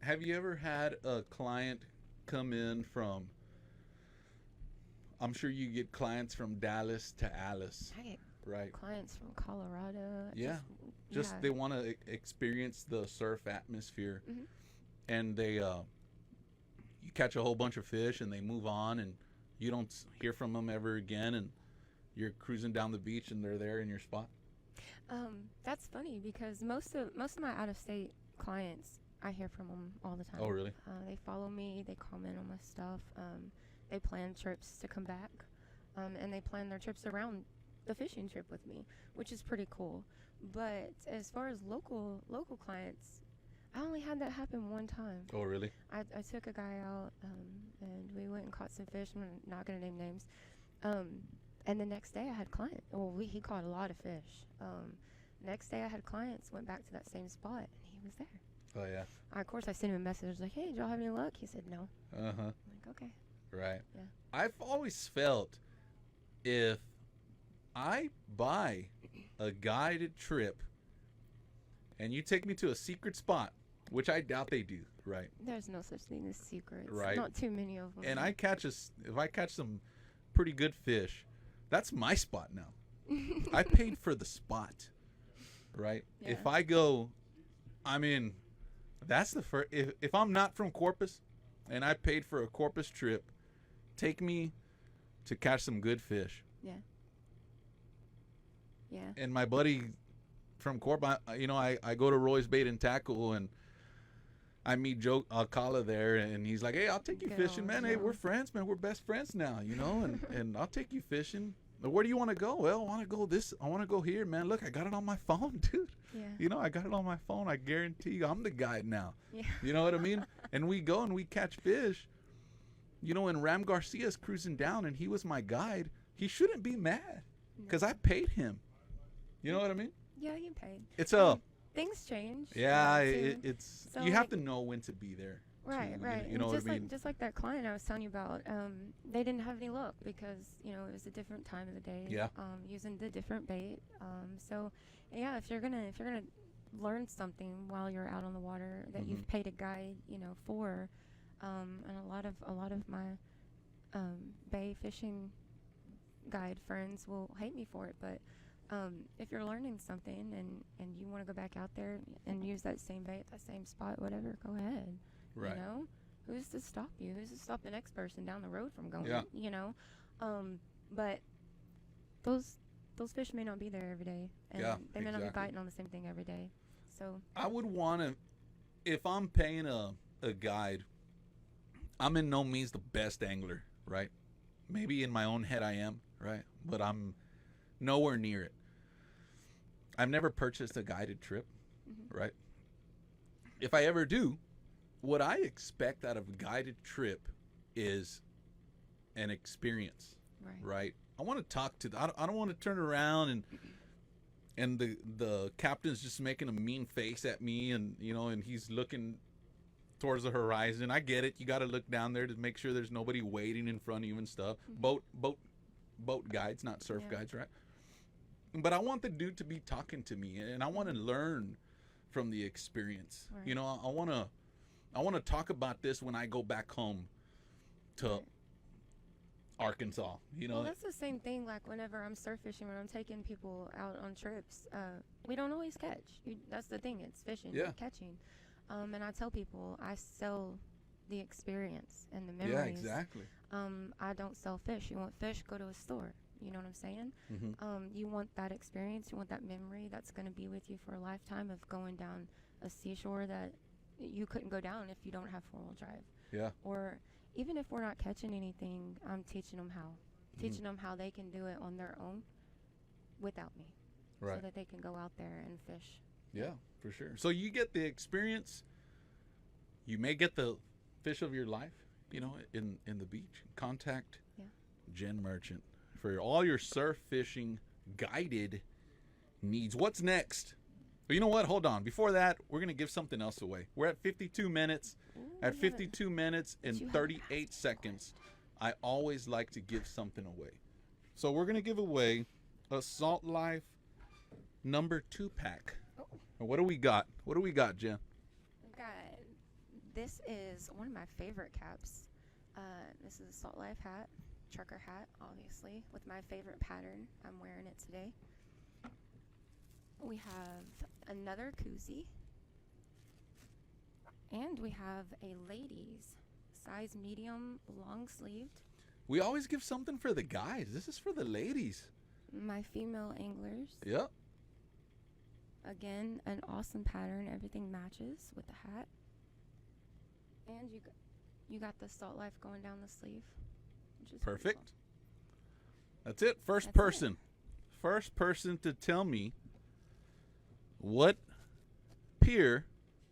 Have you ever had a client come in from, I'm sure you get clients from Dallas to Alice, I get right? clients from Colorado. Yeah. Just they want to experience the surf atmosphere. And they, you catch a whole bunch of fish and they move on and you don't hear from them ever again, and you're cruising down the beach and they're there in your spot. That's funny because most of my out-of-state clients, I hear from them all the time. Oh, really? They follow me. They comment on my stuff. They plan trips to come back, and they plan their trips around the fishing trip with me, which is pretty cool. But as far as local clients, I only had that happen one time. Oh, really? I took a guy out, and we went and caught some fish. I'm not gonna name names. And the next day I had clients. Well, he caught a lot of fish. Next day I had clients, went back to that same spot, and he was there. Oh, yeah. Of course, I sent him a message like, hey, did y'all have any luck? He said no. Uh-huh. I'm like, okay. Right. Yeah. I've always felt if I buy a guided trip and you take me to a secret spot, which I doubt they do, right? There's no such thing as secrets. Right. Not too many of them. And if I catch some pretty good fish, that's my spot now. I paid for the spot, right? Yeah. If I go, that's the first. If I'm not from Corpus, and I paid for a Corpus trip, take me to catch some good fish. Yeah. And my buddy from Corpus, I go to Roy's Bait and Tackle, and I meet Joe Alcala there, and he's like, hey, I'll take you Good fishing, old man. Hey, Joe. we're friends, man. We're best friends now, and I'll take you fishing. Where do you want to go? Well, I want to go this. I want to go here, man. Look, I got it on my phone, dude. Yeah. You know, I got it on my phone. I guarantee you, I'm the guide now. Yeah. You know what I mean? And we go and we catch fish. You know, and Ram Garcia's cruising down, and he was my guide. He shouldn't be mad because I paid him. You know what I mean? Yeah, you paid. It's things change. yeah. Too. It's So, you have like- to know when to be there. Right, too, right. You know And what just I mean? like just like that client I was telling you about, they didn't have any luck because it was a different time of the day. Yeah. Using the different bait. So yeah, if you're gonna learn something while you're out on the water that you've paid a guide, for, and a lot of my bay fishing guide friends will hate me for it, but if you're learning something and you want to go back out there and use that same bait, that same spot, whatever, go ahead. Right. Who's to stop you? Who's to stop the next person down the road from going? Yeah. But those fish may not be there every day, and Yeah, they may not be exactly. biting on the same thing every day. So I would want to, if I'm paying a guide, I'm in no means the best angler, right? Maybe in my own head I am, right? But I'm nowhere near it. I've never purchased a guided trip, right? If I ever do, what I expect out of a guided trip is an experience, right? I want to talk to. I don't want to turn around and the captain's just making a mean face at me, and and he's looking towards the horizon. I get it. You got to look down there to make sure there's nobody waiting in front of you and stuff. Boat guides, not surf guides, right? But I want the dude to be talking to me, and I want to learn from the experience. Right. I want to talk about this when I go back home to Arkansas. Well, that's the same thing. Like whenever I'm surf fishing, when I'm taking people out on trips, we don't always catch. That's the thing. It's fishing, not catching. And I tell people I sell the experience and the memories. Yeah, exactly. I don't sell fish. You want fish? Go to a store. You know what I'm saying? You want that experience. You want that memory that's going to be with you for a lifetime of going down a seashore that you couldn't go down if you don't have four-wheel drive. Yeah. Or even if we're not catching anything, I'm teaching them how. Teaching them how they can do it on their own without me. Right. So that they can go out there and fish. Yeah, for sure. So you get the experience. You may get the fish of your life, in the beach. Contact Jen Merchant for all your surf fishing guided needs. What's next? But you know what? Hold on. Before that, we're going to give something else away. We're at 52 minutes. At 52 minutes and 38 seconds, I always like to give something away. So we're going to give away a Salt Life number 2 pack. And what do we got? What do we got, Jen? This is one of my favorite caps. This is a Salt Life hat, trucker hat, obviously, with my favorite pattern. I'm wearing it today. We have another koozie. And we have a ladies size medium long sleeved. We always give something for the guys. This is for the ladies. My female anglers. Yep. Again, an awesome pattern. Everything matches with the hat. And you got the Salt Life going down the sleeve, which is perfect. Cool. That's it. First That's person. It. First person to tell me what pier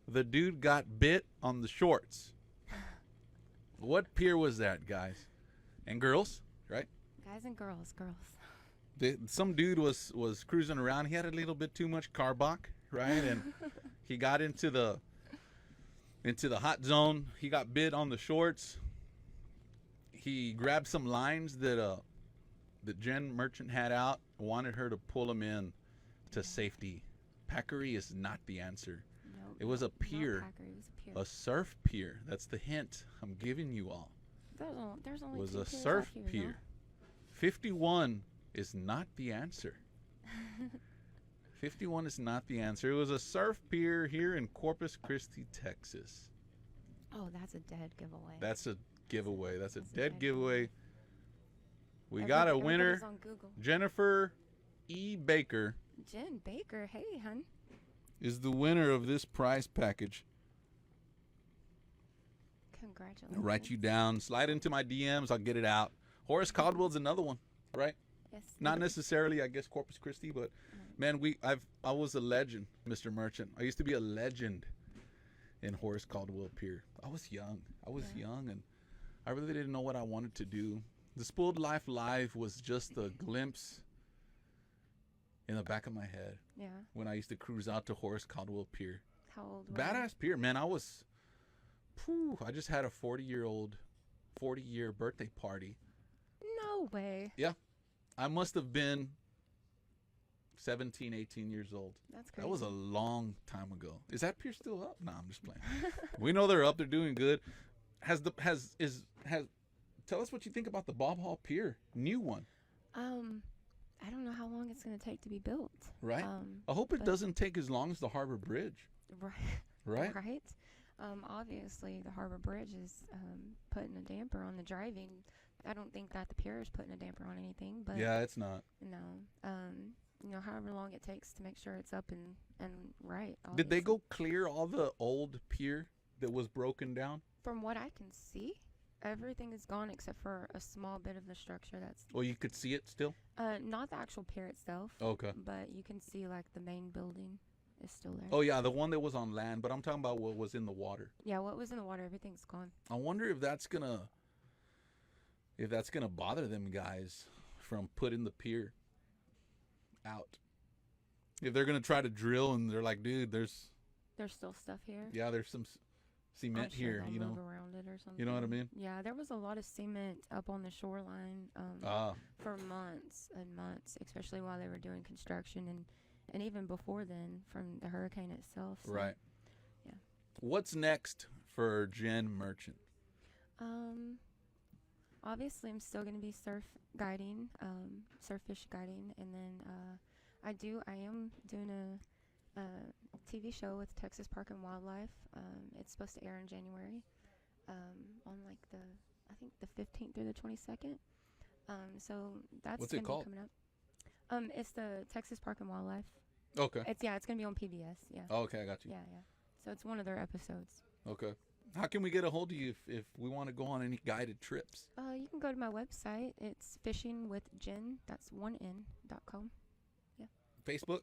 the dude got bit on the shorts. What pier was that, guys? And girls, right? Guys and girls. Some dude was cruising around. He had a little bit too much carbach, right? And he got into the hot zone. He got bit on the shorts. He grabbed some lines that Jen Merchant had out. Wanted her to pull them in to safety. Packery is not the answer. Nope, it was a pier. It was a pier. A surf pier. That's the hint I'm giving you all. There's only It was two a piers surf out here, pier. 51 is not the answer. 51 is not the answer. It was a surf pier here in Corpus Christi, Texas. Oh, that's a dead giveaway. That's a giveaway. That's a That's dead giveaway. We got a Everybody's winner. on Google. Jennifer E. Baker Jen Baker, hey, hun. is the winner of this prize package. Congratulations. I'll write you down. Slide into my DMs. I'll get it out. Horace Caldwell's another one, right? Yes. Not necessarily, I guess, Corpus Christi, but man, I was a legend, Mr. Merchant. I used to be a legend in Horace Caldwell Pier. I was young. And I really didn't know what I wanted to do. The Spoiled Life Live was just a glimpse in the back of my head. Yeah. When I used to cruise out to Horace Caldwell Pier. How old were you? Badass pier, man. I just had a 40-year birthday party. No way. Yeah. I must have been 17, 18 years old. That's crazy. That was a long time ago. Is that pier still up? Nah, I'm just playing. We know they're up. They're doing good. Tell us what you think about the Bob Hall Pier, new one. I don't know how long it's going to take to be built. Right. I hope it doesn't take as long as the Harbor Bridge. Right. Right. Right. Obviously, the Harbor Bridge is putting a damper on the driving. I don't think that the pier is putting a damper on anything, but yeah, it's not. no. However long it takes to make sure it's up and right. Obviously. Did they go clear all the old pier that was broken down? From what I can see, everything is gone except for a small bit of the structure that's. Well, you could see it still? Not the actual pier itself. Okay. But you can see like the main building is still there. Oh yeah, the one that was on land, but I'm talking about what was in the water. Yeah, what was in the water, everything's gone. I wonder if that's gonna bother them guys from putting the pier out. If they're gonna try to drill and they're like, dude, there's still stuff here. Yeah, there's some cement I'm sure here, they'll you know. move around it or something. You know what I mean? Yeah, there was a lot of cement up on the shoreline for months and months, especially while they were doing construction and even before then from the hurricane itself. So, Right. Yeah. What's next for Jen Merchant? Obviously I'm still going to be surf fish guiding, and then I am doing a TV show with Texas Park and Wildlife. It's supposed to air in January, on like I think the 15th through the 22nd. So that's What's it called? Coming up. It's the Texas Park and Wildlife. Okay. It's going to be on PBS. Yeah. Oh, okay, I got you. Yeah. So it's one of their episodes. Okay. How can we get a hold of you if we want to go on any guided trips? You can go to my website. It's fishingwithjen. That's .com. Yeah. Facebook?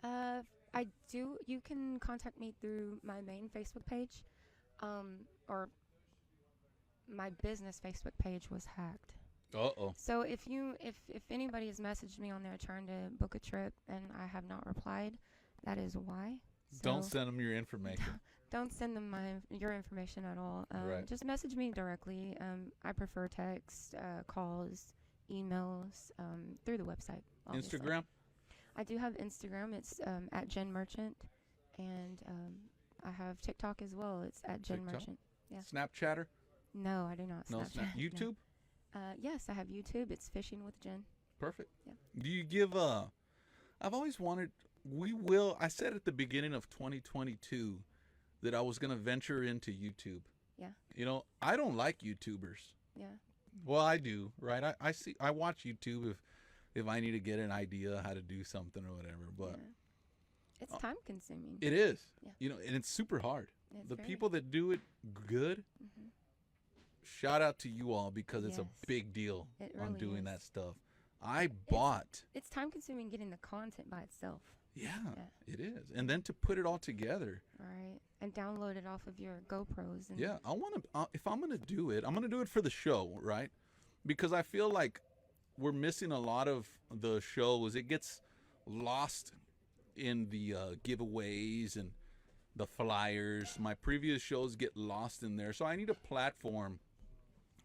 I do. You can contact me through my main Facebook page, or my business Facebook page was hacked. Uh-oh. So if anybody has messaged me on there trying to book a trip and I have not replied, that is why. So Don't send them your information. Don't send them your information at all. Right. Just message me directly. I prefer text, calls, emails, through the website. Obviously. Instagram? I do have Instagram. It's at Jen Merchant, and I have TikTok as well. It's at Jen TikTok? Merchant. Yeah. Snapchatter? No, I do not. No, Snapchat. YouTube? No. Yes, I have YouTube. It's Fishing with Jen. Perfect. Yeah. Do you give I've always wanted, I said at the beginning of 2022 that I was going to venture into YouTube. Yeah. You know, I don't like YouTubers. Yeah. Well, I do, right? I watch YouTube if I need to get an idea how to do something or whatever, but yeah. It's time consuming. it is. Yeah. You know, and it's super hard. It's The very- people that do it good, shout out to you all because it's a Yes. big deal It on really doing is. that stuff. I bought. It's time consuming getting the content by itself. Yeah, Yeah. it is. And then to put it all together. Right. And download it off of your GoPros. And Yeah, I want to, if I'm going to do it, I'm going to do it for the show, right? Because I feel like we're missing a lot of the shows. It gets lost in the giveaways and the flyers. My previous shows get lost in there. So I need a platform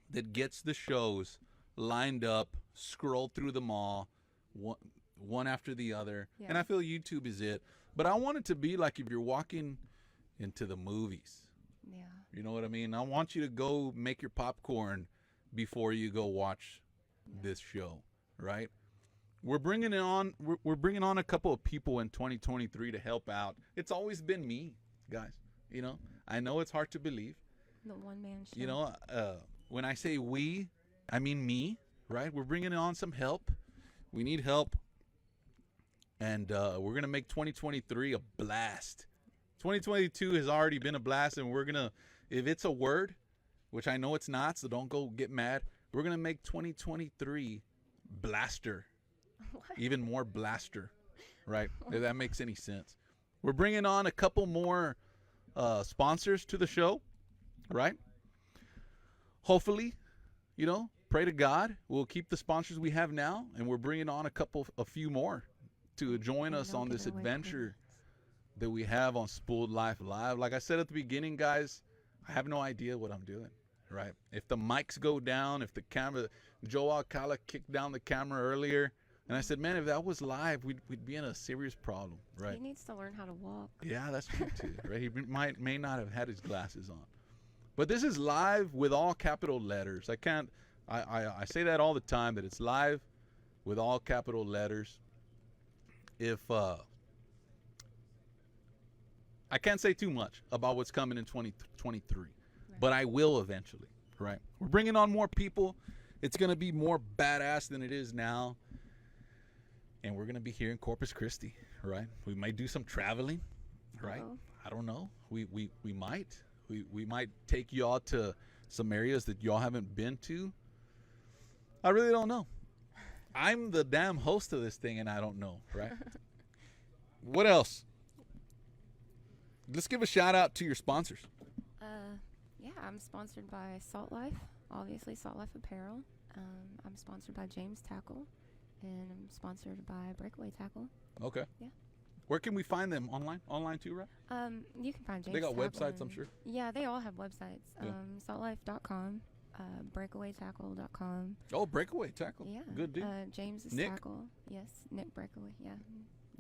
that gets the shows lined up, scroll through them all, one after the other. Yeah. And I feel YouTube is it. But I want it to be like if you're walking into the movies. Yeah. You know what I mean? I want you to go make your popcorn before you go watch this show, right? We're bringing on a couple of people in 2023 to help out. It's always been me, guys. You know, I know it's hard to believe. The one man show. You know, when I say we, I mean me, right? We're bringing on some help. We need help. And we're going to make 2023 a blast. 2022 has already been a blast, and we're going to, if it's a word, which I know it's not, so don't go get mad, we're going to make 2023 blaster. even more blaster, right? If that makes any sense. We're bringing on a couple more sponsors to the show, right? Hopefully, pray to God, we'll keep the sponsors we have now, and we're bringing on a few more to join us on this adventure that we have on Spooled Life Live. Like I said at the beginning, guys, I have no idea what I'm doing, right? If the mics go down, if the camera, Joe Alcala kicked down the camera earlier, and I said, man, if that was live, we'd be in a serious problem, right? He needs to learn how to walk. Yeah, that's true too, right? He may not have had his glasses on. But this is live with all capital letters. I say that all the time, that it's live with all capital letters. If I can't say too much about what's coming in 2023, right, but I will eventually, right? We're bringing on more people. It's going to be more badass than it is now. And we're going to be here in Corpus Christi, right? We might do some traveling, right? Uh-oh. I don't know. We might. We might take y'all to some areas that y'all haven't been to. I really don't know. I'm the damn host of this thing, and I don't know, right? What else? Let's give a shout out to your sponsors. Yeah, I'm sponsored by Salt Life, obviously Salt Life Apparel. I'm sponsored by James Tackle, and I'm sponsored by Breakaway Tackle. Okay. Yeah. Where can we find them? Online too, right? You can find James. They got Tackle websites, I'm sure. Yeah, they all have websites. Yeah. Saltlife.com, breakawaytackle.com. Oh, Breakaway Tackle. Yeah. Good dude. James's Nick? Tackle. Yes, Nick Breakaway.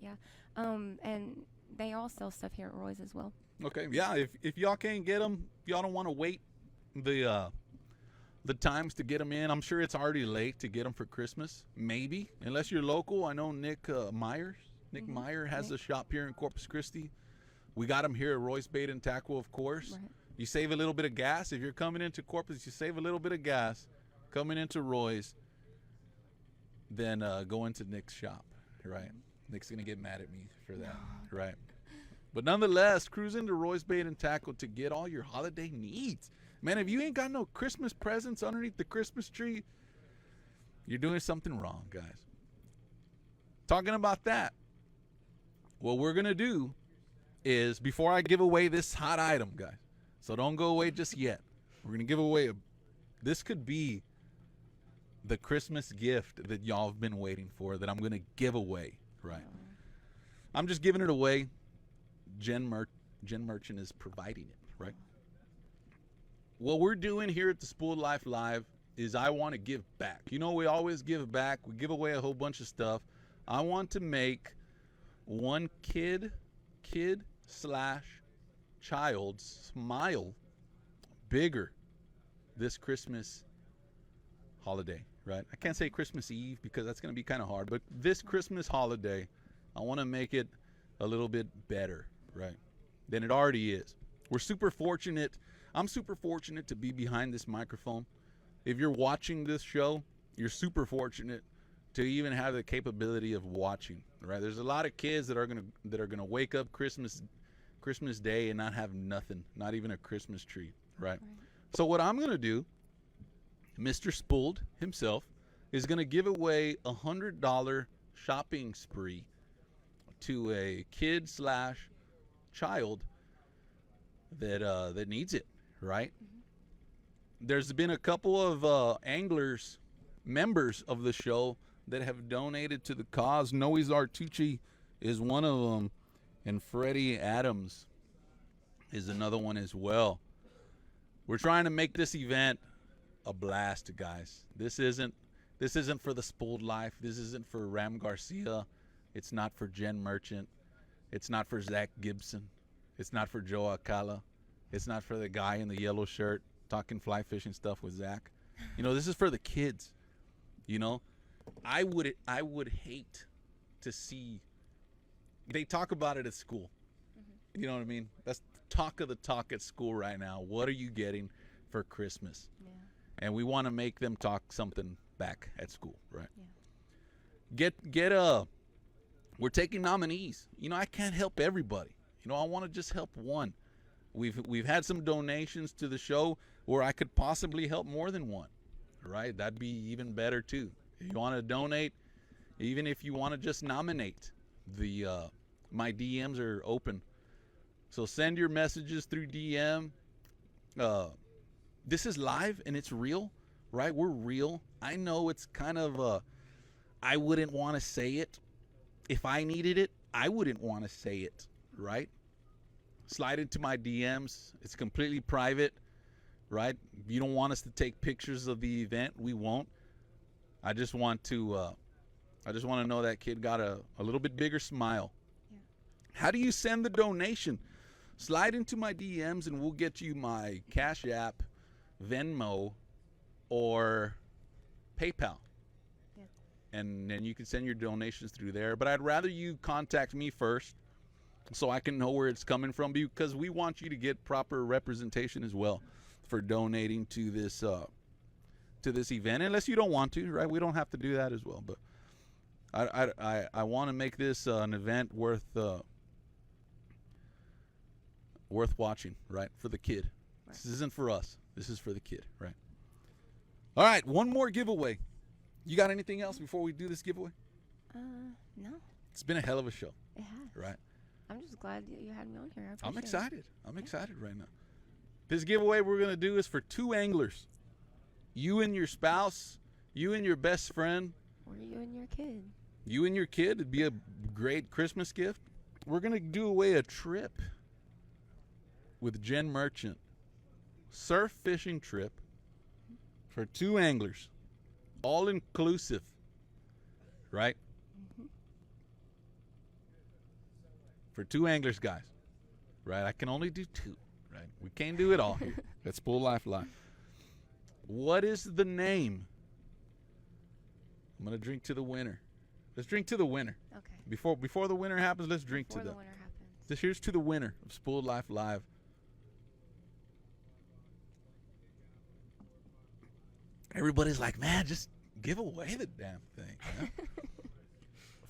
Yeah. And they all sell stuff here at Roy's as well. Okay. Yeah. If y'all can't get them, y'all don't want to wait the times to get them in. I'm sure it's already late to get them for Christmas. Maybe, unless you're local. I know Nick Myers. Nick Meyer has a shop here in Corpus Christi. We got him here at Roy's Bait and Tackle, of course. Right. You save a little bit of gas. If you're coming into Corpus, you save a little bit of gas coming into Roy's, then go into Nick's shop, right? Nick's going to get mad at me for that, right? But nonetheless, cruise into Roy's Bait and Tackle to get all your holiday needs. Man, if you ain't got no Christmas presents underneath the Christmas tree, you're doing something wrong, guys. Talking about that, what we're going to do is, before I give away this hot item, guys, so don't go away just yet. We're going to give away this could be the Christmas gift that y'all have been waiting for, that I'm going to give away, right? I'm just giving it away. Jen Merchant is providing it, right? What we're doing here at the Spooled Life Live is I want to give back. We always give back. We give away a whole bunch of stuff. I want to make one kid/child's smile bigger this Christmas holiday, right? I can't say Christmas Eve because that's going to be kind of hard, but this Christmas holiday, I want to make it a little bit better, right, than it already is. We're super fortunate. I'm super fortunate to be behind this microphone. If you're watching this show, you're super fortunate to even have the capability of watching, right? There's a lot of kids that are gonna wake up Christmas Day and not have nothing, not even a Christmas tree, right? So what I'm gonna do, Mr. Spooled himself is gonna give away $100 shopping spree to a kid/child that needs it, right? There's been a couple of anglers, members of the show, that have donated to the cause. Noe Zartucci is one of them, and Freddie Adams is another one as well. We're trying to make this event a blast, guys. This isn't for the Spooled Life. This isn't for Ram Garcia. It's not for Jen Merchant. It's not for Zach Gibson. It's not for Joe Alcala. It's not for the guy in the yellow shirt talking fly fishing stuff with Zach. This is for the kids. I would hate to see, they talk about it at school. You know what I mean? That's talk of the talk at school right now. What are you getting for Christmas? Yeah. And we want to make them talk something back at school, right? Yeah. We're taking nominees. I can't help everybody. I want to just help one. We've had some donations to the show where I could possibly help more than one, right? That'd be even better too. If you want to donate, Even if you want to just nominate, my DMs are open. So send your messages through DM. This is live and it's real, right? We're real. I know it's kind of I wouldn't want to say it. If I needed it, I wouldn't want to say it, right? Slide into my DMs. It's completely private, right? If you don't want us to take pictures of the event, we won't. I just want to know that kid got a little bit bigger smile. Yeah. How do you send the donation? Slide into my DMs and we'll get you my Cash App, Venmo, or PayPal. Yeah. And then you can send your donations through there. But I'd rather you contact me first so I can know where it's coming from, because we want you to get proper representation as well for donating to this event, unless you don't want to, right? We don't have to do that as well. But I want to make this an event worth watching, right? For the kid. Right. This isn't for us. This is for the kid, right? All right, one more giveaway. You got anything else before we do this giveaway? No. It's been a hell of a show. It has. Right? I'm just glad that you had me on here. I'm excited. I'm excited right now. This giveaway we're going to do is for 2 anglers. You and your spouse, you and your best friend. Or you and your kid. You and your kid. It'd be a great Christmas gift. We're going to do away a trip with Jen Merchant. Surf fishing trip for 2 anglers. All inclusive. Right? Mm-hmm. For 2 anglers, guys. Right? I can only do 2. Right? We can't do it all here. Let's Spoiled Life Live. What is the name? I'm going to drink to the winner. Let's drink to the winner. Okay. Before the winner happens, let's drink Before to the winner happens. This here's to the winner of Spoiled Life Live. Everybody's like, man, just give away the damn thing. You know?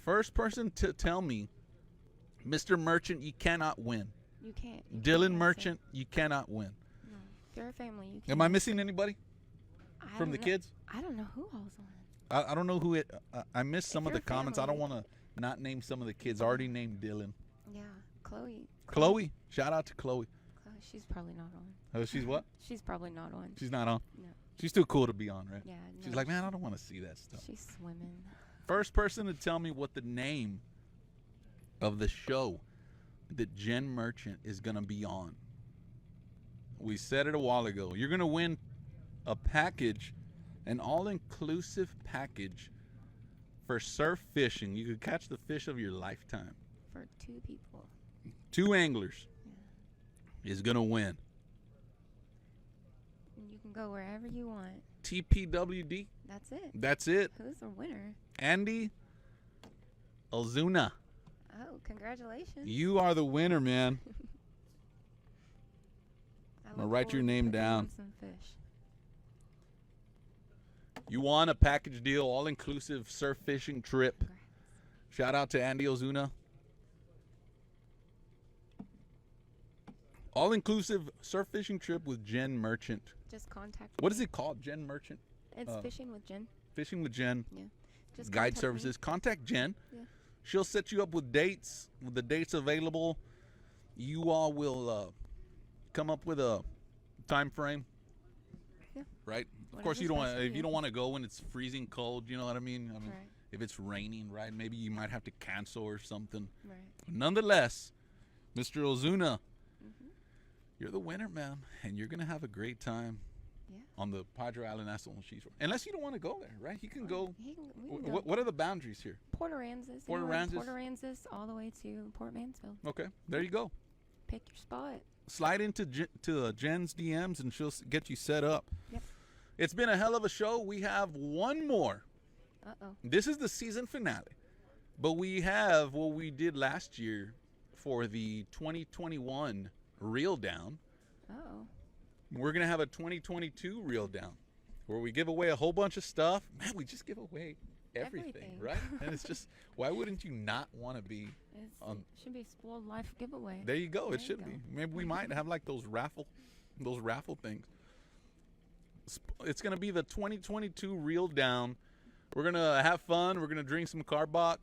First person to tell me, Mr. Merchant, you cannot win. You can't. Dylan Merchant, you cannot win. No. They're a family. You can't. Am I missing anybody from the kids? I don't know who all's on. I don't know who it. I missed some of the you're comments. I don't family. want to not name some of the kids. I already named Dylan. Yeah, Chloe. Chloe. Shout out to Chloe. She's probably not on. Oh, she's what? She's probably not on. She's not on? No. She's too cool to be on, right? Yeah. No, She's like, man, I don't want to see that stuff. She's swimming. First person to tell me what the name of the show that Jen Merchant is going to be on. We said it a while ago. You're going to win a package, an all-inclusive package for surf fishing. You could catch the fish of your lifetime. For 2 people. 2 anglers is going to win. And you can go wherever you want. TPWD. That's it. That's it. Who's the winner? Andy Ozuna. Oh, congratulations. You are the winner, man. I'm gonna write your name down. Some fish. You won a package deal, all-inclusive surf fishing trip. Congrats. Shout out to Andy Ozuna. All-inclusive surf fishing trip with Jen Merchant. Just contact What me. is it called? Jen Merchant? It's Fishing with Jen. Fishing with Jen. Yeah. Just Guide contact services. Contact Jen. Yeah. She'll set you up with dates, with the dates available. You all will come up with a time frame. Yeah. Right? Of Whatever's course, you don't best want, for if you you. don't want to go when it's freezing cold, you know what I mean? Right. If it's raining, right? Maybe you might have to cancel or something. Right. Nonetheless, Mr. Ozuna, Mm-hmm. you're the winner, ma'am, and you're gonna have a great time. Yeah. On the Padre Island National Seashore. Unless you don't want to go there, right? He can go. We can go. What are the boundaries here? Port Aransas. Port anywhere in Aransas? Port Aransas all the way to Port Mansfield. Okay, there you go. Pick your spot. Slide into Jen's DMs and she'll get you set up. Yep. It's been a hell of a show. We have one more. Uh-oh. This is the season finale. But we have what we did last year for the 2021 Reel Down. Uh-oh. We're going to have a 2022 Reel Down where we give away a whole bunch of stuff. Man, we just give away everything. Right? And it's just, why wouldn't you not want to be on? It should be a Spoiled Life giveaway. There you go. There It should you be. go. Maybe we might have like those raffle things. It's going to be the 2022 Reel Down We're going to have fun. We're going to drink some Carbach.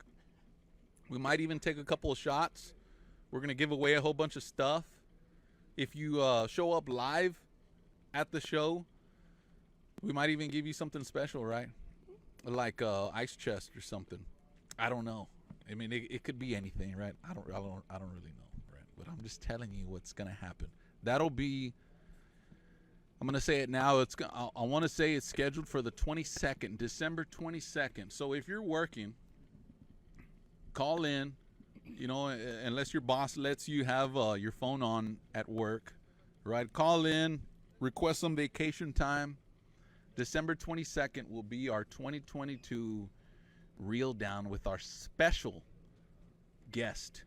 We might even take a couple of shots. We're going to give away a whole bunch of stuff. If you show up live at the show, we might even give you something special, right? Like ice chest or something. I don't know. I mean, it could be anything, right? I don't really know, right? But I'm just telling you what's gonna happen. That'll be. I'm gonna say it now. I want to say it's scheduled for the 22nd, December 22nd. So if you're working, call in. You know, unless your boss lets you have your phone on at work, right? Call in, request some vacation time. December 22nd will be our 2022 Reel Down with our special guest.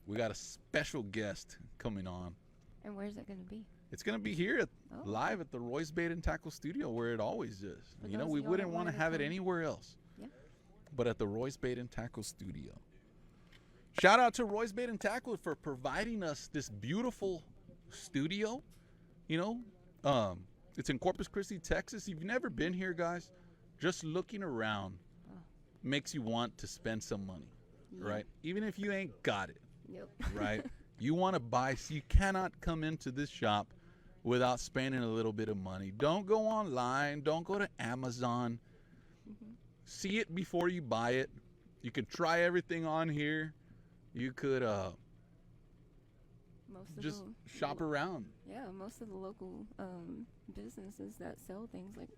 We got a special guest coming on. And where's it going to be? It's going to be here live at the Roy's Bait and Tackle Studio, where it always is. For You know, those we of y'all wouldn't that want to wanted have it come. anywhere else. Yeah. But at the Roy's Bait and Tackle Studio. Shout out to Roy's Bait and Tackle for providing us this beautiful studio. You know, it's in Corpus Christi, Texas. If you've never been here, guys, just looking around makes you want to spend some money, right? Even if you ain't got it, Nope. right? You want to buy, so you cannot come into this shop without spending a little bit of money. Don't go online. Don't go to Amazon. See it before you buy it. You can try everything on here. You could Most of just the, shop around. Yeah, most of the local businesses that sell things like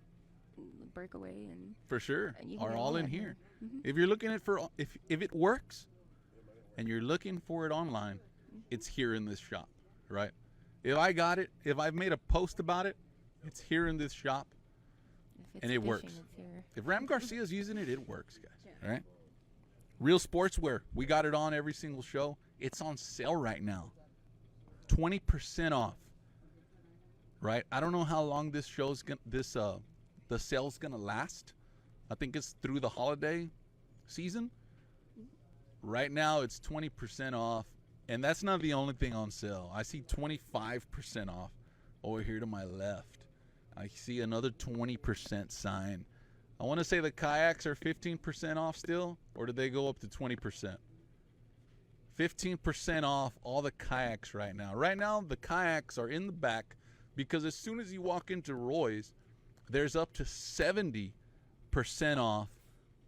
Breakaway and For sure, you can are get all all in that here. here. If you're looking at if it works, and you're looking for it online, it's here in this shop, right? If I got it, if I've made a post about it, it's here in this shop, if it's and it fishing, works. It's here. If Ram Garcia's using it, it works, guys. Yeah. All right. Real Sportswear, we got it on every single show. It's on sale right now, 20% off. Right? I don't know how long this the sale's gonna last. I think it's through the holiday season. Right now, it's 20% off, and that's not the only thing on sale. I see 25% off over here to my left. I see another 20% sign. I want to say the kayaks are 15% off still, or did they go up to 20%? 15% off all the kayaks right now. Right now, the kayaks are in the back because as soon as you walk into Roy's, there's up to 70% off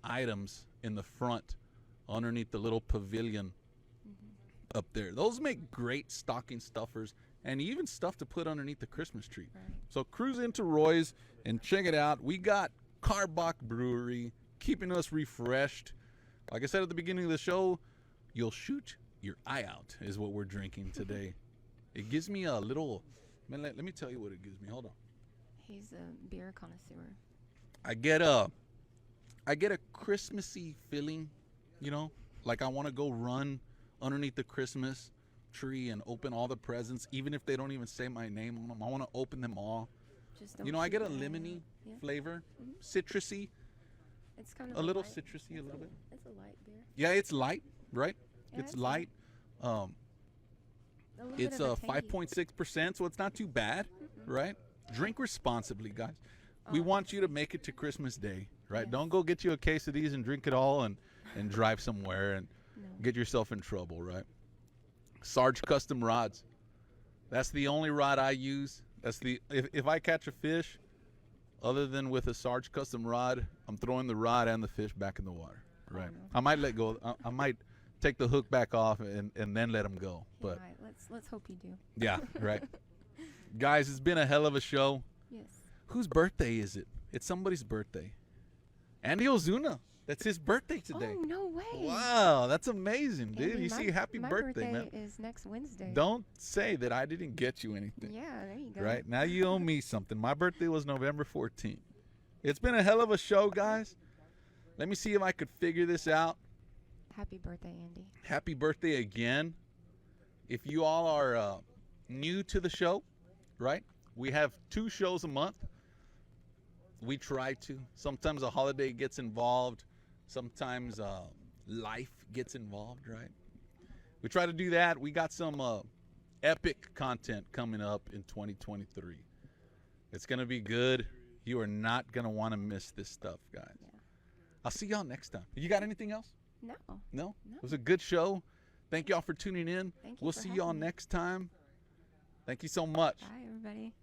items in the front underneath the little pavilion up there. Those make great stocking stuffers and even stuff to put underneath the Christmas tree. Right. So cruise into Roy's and check it out. We got Carbach Brewery keeping us refreshed. Like I said at the beginning of the show, you'll shoot your eye out is what we're drinking today. It gives me a little, man, let me tell you what it gives me. Hold on. He's a beer connoisseur. I get a Christmassy feeling, you know, like I want to go run underneath the Christmas tree and open all the presents, even if they don't even say my name on them. I want to open them all. Just don't You know, I shoot get a the eye lemony out. flavor, citrusy, It's kind of a little light, citrusy, a little bit. It's a light beer. Yeah, it's light, right? Yeah, It's it's light. A little It's bit of a tangy. 5.6%, so it's not too bad, right? Drink responsibly, guys. We Oh. want you to make it to Christmas Day, right? Yes. Don't go get you a case of these and drink it all and drive somewhere and No. get yourself in trouble, right? Sarge Custom Rods. That's the only rod I use. That's if I catch a fish, other than with a Sarge Custom rod, I'm throwing the rod and the fish back in the water, right? no. I might let go. I might take the hook back off and then let them go, Yeah, but. right. Let's hope you do. Yeah, right. Guys, it's been a hell of a show. Yes. Whose birthday is it? It's somebody's birthday. Andy Ozuna. That's his birthday today. Oh no way! Wow, that's amazing, dude. Andy, you see, happy my birthday, man. is next Wednesday. Don't say that I didn't get you anything. Yeah, there you go. Right? Now you owe me something. My birthday was November 14th. It's been a hell of a show, guys. Let me see if I could figure this out. Happy birthday, Andy. Happy birthday again. If you all are new to the show, right? We have 2 shows a month. We try to. Sometimes a holiday gets involved. Sometimes life gets involved, right? We try to do that. We got some epic content coming up in 2023. It's going to be good. You are not going to want to miss this stuff, guys. Yeah. I'll see y'all next time. You got anything else? No. No? It was a good show. Thank y'all for tuning in. Thank you We'll for see y'all having me. next time. Thank you so much. Bye, everybody.